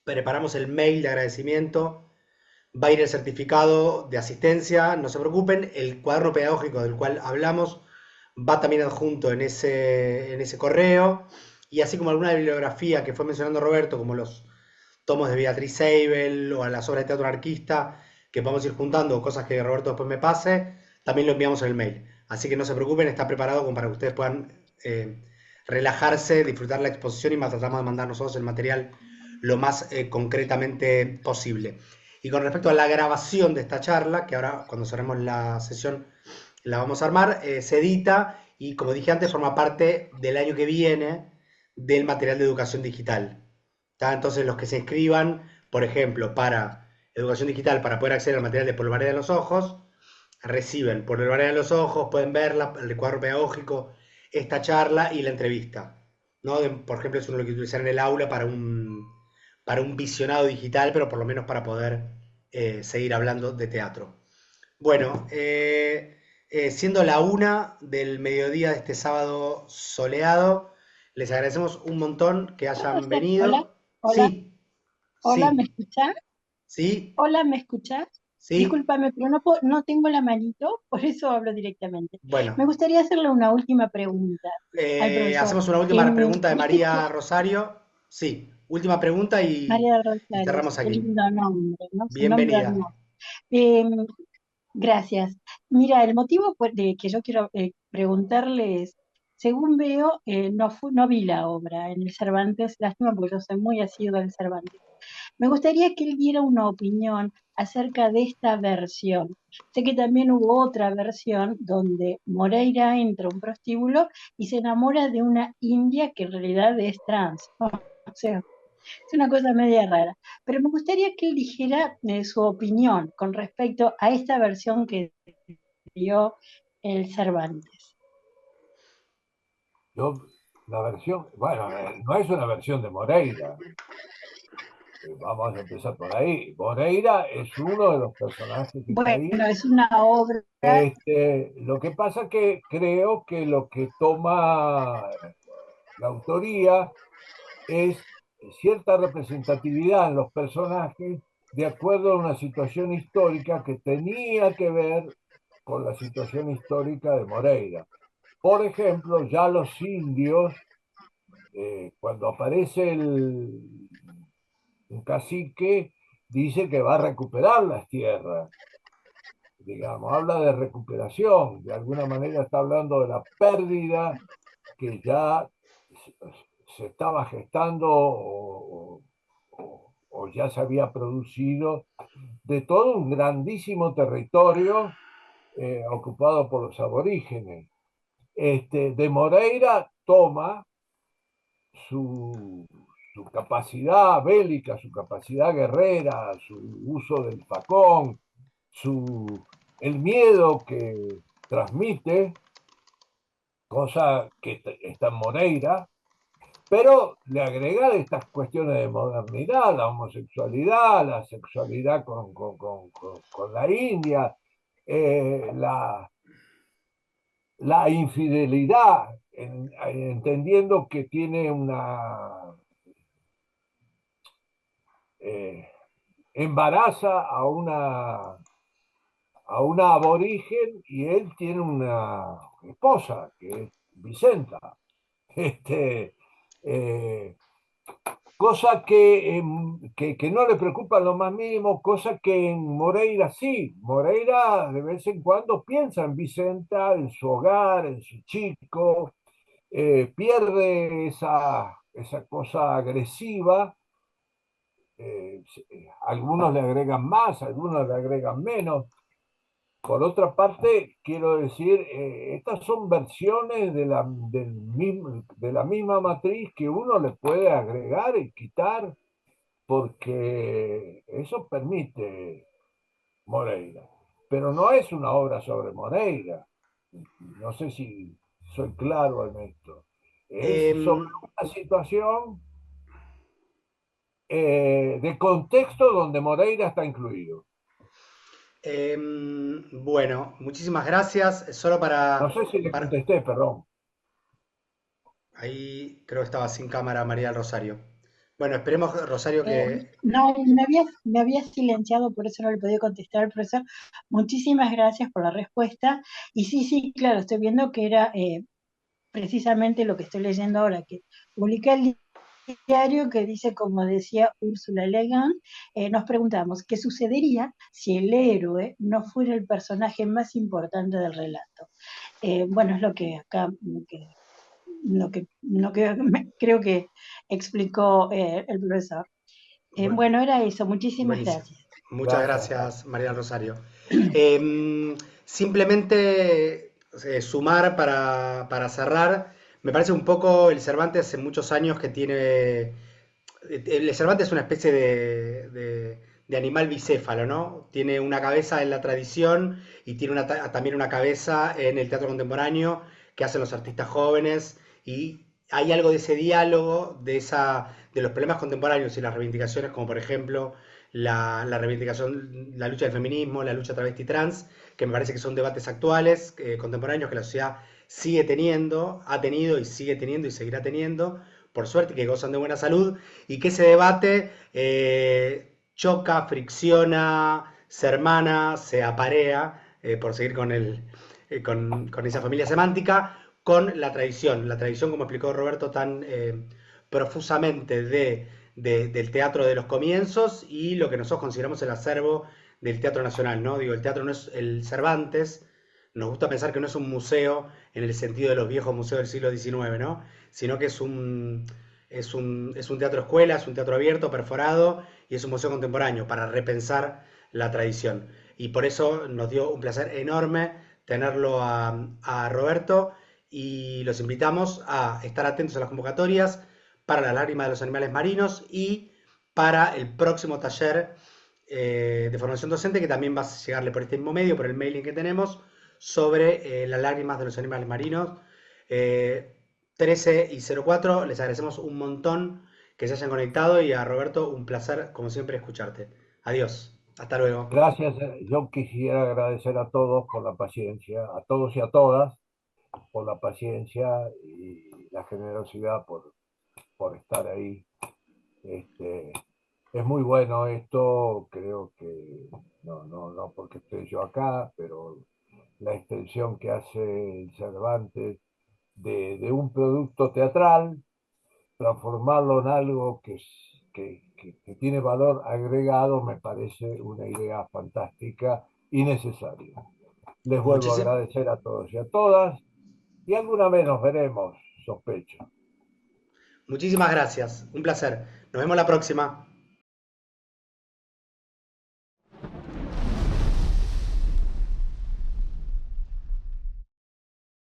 preparamos el mail de agradecimiento, va a ir el certificado de asistencia, no se preocupen, el cuaderno pedagógico del cual hablamos va también adjunto en ese correo, y así como alguna bibliografía que fue mencionando Roberto, como los tomos de Beatriz Seibel o a las obras de teatro anarquista, que podemos ir juntando, cosas que Roberto después me pase, también lo enviamos en el mail. Así que no se preocupen, está preparado como para que ustedes puedan relajarse, disfrutar la exposición y más tratamos de mandar nosotros el material lo más concretamente posible. Y con respecto a la grabación de esta charla, que ahora cuando cerremos la sesión la vamos a armar, se edita y como dije antes forma parte del año que viene del material de educación digital. ¿Tá? Entonces los que se inscriban, por ejemplo, para educación digital, para poder acceder al material de Polvareda en los Ojos, reciben Polvareda en los Ojos, pueden ver el cuadro pedagógico, esta charla y la entrevista. ¿No? Por ejemplo, es uno lo que utilizar en el aula para un visionado digital, pero por lo menos para poder seguir hablando de teatro. Bueno, siendo la 1 del mediodía de este sábado soleado, les agradecemos un montón que ¿Puedo hayan hacer? Hola, venido. hola, Sí, hola, ¿me sí, escuchás? sí, Hola, ¿me escuchás? sí. Discúlpame, pero no tengo la manito, por eso hablo directamente. Bueno, Me gustaría hacerle una última pregunta al profesor. hacemos una última pregunta de ¿Viste María Rosario. Sí, última pregunta María del y Rosario? cerramos Qué aquí. lindo nombre, ¿no? Su nombre Bienvenida. hermoso. Em, Gracias. Mira, el motivo de que yo quiero preguntarle es, según veo, no vi la obra en el Cervantes, lástima porque yo soy muy asidua del Cervantes. Me gustaría que él diera una opinión acerca de esta versión. Sé que también hubo otra versión donde Moreira entra a un prostíbulo y se enamora de una india que en realidad es trans, ¿no? O sea, es una cosa media rara. Pero me gustaría que él dijera su opinión con respecto a esta versión que dio el Cervantes. Yo, la versión, bueno, no es una versión de Moreira. Vamos a empezar por ahí. Moreira es uno de los personajes que está Bueno, ahí. es una obra. Lo que pasa que creo que lo que toma la autoría es cierta representatividad en los personajes de acuerdo a una situación histórica que tenía que ver con la situación histórica de Moreira. Por ejemplo, ya los indios, cuando aparece un cacique, dice que va a recuperar las tierras, digamos, habla de recuperación, de alguna manera está hablando de la pérdida que ya se estaba gestando o ya se había producido de todo un grandísimo territorio ocupado por los aborígenes. De Moreira toma su, su capacidad bélica, su capacidad guerrera, su uso del facón, el miedo que transmite, cosa que está en Moreira, pero le agrega estas cuestiones de modernidad, la homosexualidad, la sexualidad con la India, eh, la, la infidelidad, entendiendo que tiene eh, embaraza a una aborigen y él tiene una esposa, que es Vicenta. Este, eh, cosa que no le preocupa lo más mínimo, cosa que en Moreira sí. Moreira de vez en cuando piensa en Vicenta, en su hogar, en su chico, pierde esa cosa agresiva. Algunos le agregan más, algunos le agregan menos. Por otra parte, quiero decir, estas son versiones de la misma matriz que uno le puede agregar y quitar, porque eso permite Moreira. Pero no es una obra sobre Moreira. No sé si soy claro en esto. Es sobre Em, una situación de contexto donde Moreira está incluido. bueno, muchísimas gracias. Solo No sé si le para... contesté, perdón. Ahí creo que estaba sin cámara María del Rosario. Bueno, esperemos, Rosario, que... No, me había silenciado, por eso no le podía contestar al profesor. Muchísimas gracias por la respuesta. Y sí, sí, claro, estoy viendo que era precisamente lo que estoy leyendo ahora, que publica el diario que dice, como decía Úrsula Le Guin, nos preguntamos, ¿qué sucedería si el héroe no fuera el personaje más importante del relato? Bueno, es lo que acá, creo que explicó el profesor. Bueno, Bueno, era eso. Muchísimas buenísimo. gracias. Muchas Gracias. gracias, María del Rosario. Simplemente sumar para cerrar, me parece un poco el Cervantes hace muchos años que tiene... El Cervantes es una especie de animal bicéfalo, ¿no? Tiene una cabeza en la tradición y tiene también una cabeza en el teatro contemporáneo que hacen los artistas jóvenes y hay algo de ese diálogo, de los problemas contemporáneos y las reivindicaciones, como por ejemplo la reivindicación, la lucha del feminismo, la lucha travesti trans, que me parece que son debates actuales, contemporáneos, que la sociedad sigue teniendo, ha tenido y sigue teniendo y seguirá teniendo, por suerte, que gozan de buena salud, y que ese debate choca, fricciona, se hermana, se aparea, por seguir con esa familia semántica, con la tradición, como explicó Roberto tan profusamente, del teatro de los comienzos y lo que nosotros consideramos el acervo del teatro nacional, ¿no? Digo, el teatro no es el Cervantes, nos gusta pensar que no es un museo en el sentido de los viejos museos del siglo XIX, ¿no? Sino que es un teatro escuela, es un teatro abierto, perforado, y es un museo contemporáneo para repensar la tradición. Y por eso nos dio un placer enorme tenerlo a Roberto y los invitamos a estar atentos a las convocatorias para la lágrima de los animales marinos y para el próximo taller de formación docente que también va a llegarle por este mismo medio, por el mailing que tenemos, sobre las lágrimas de los animales marinos. 13:04, les agradecemos un montón que se hayan conectado y a Roberto un placer, como siempre, escucharte. Adiós, hasta luego. Gracias. Yo quisiera agradecer a todos por la paciencia, a todos y a todas por la paciencia y la generosidad por estar ahí. Este, es muy bueno esto, creo que no porque estoy yo acá, pero la extensión que hace el Cervantes de un producto teatral, transformarlo en algo que tiene valor agregado, me parece una idea fantástica y necesaria. Les vuelvo a Muchísimas, agradecer a todos y a todas, y alguna vez nos veremos, sospecho. muchísimas gracias, un placer. Nos vemos la próxima.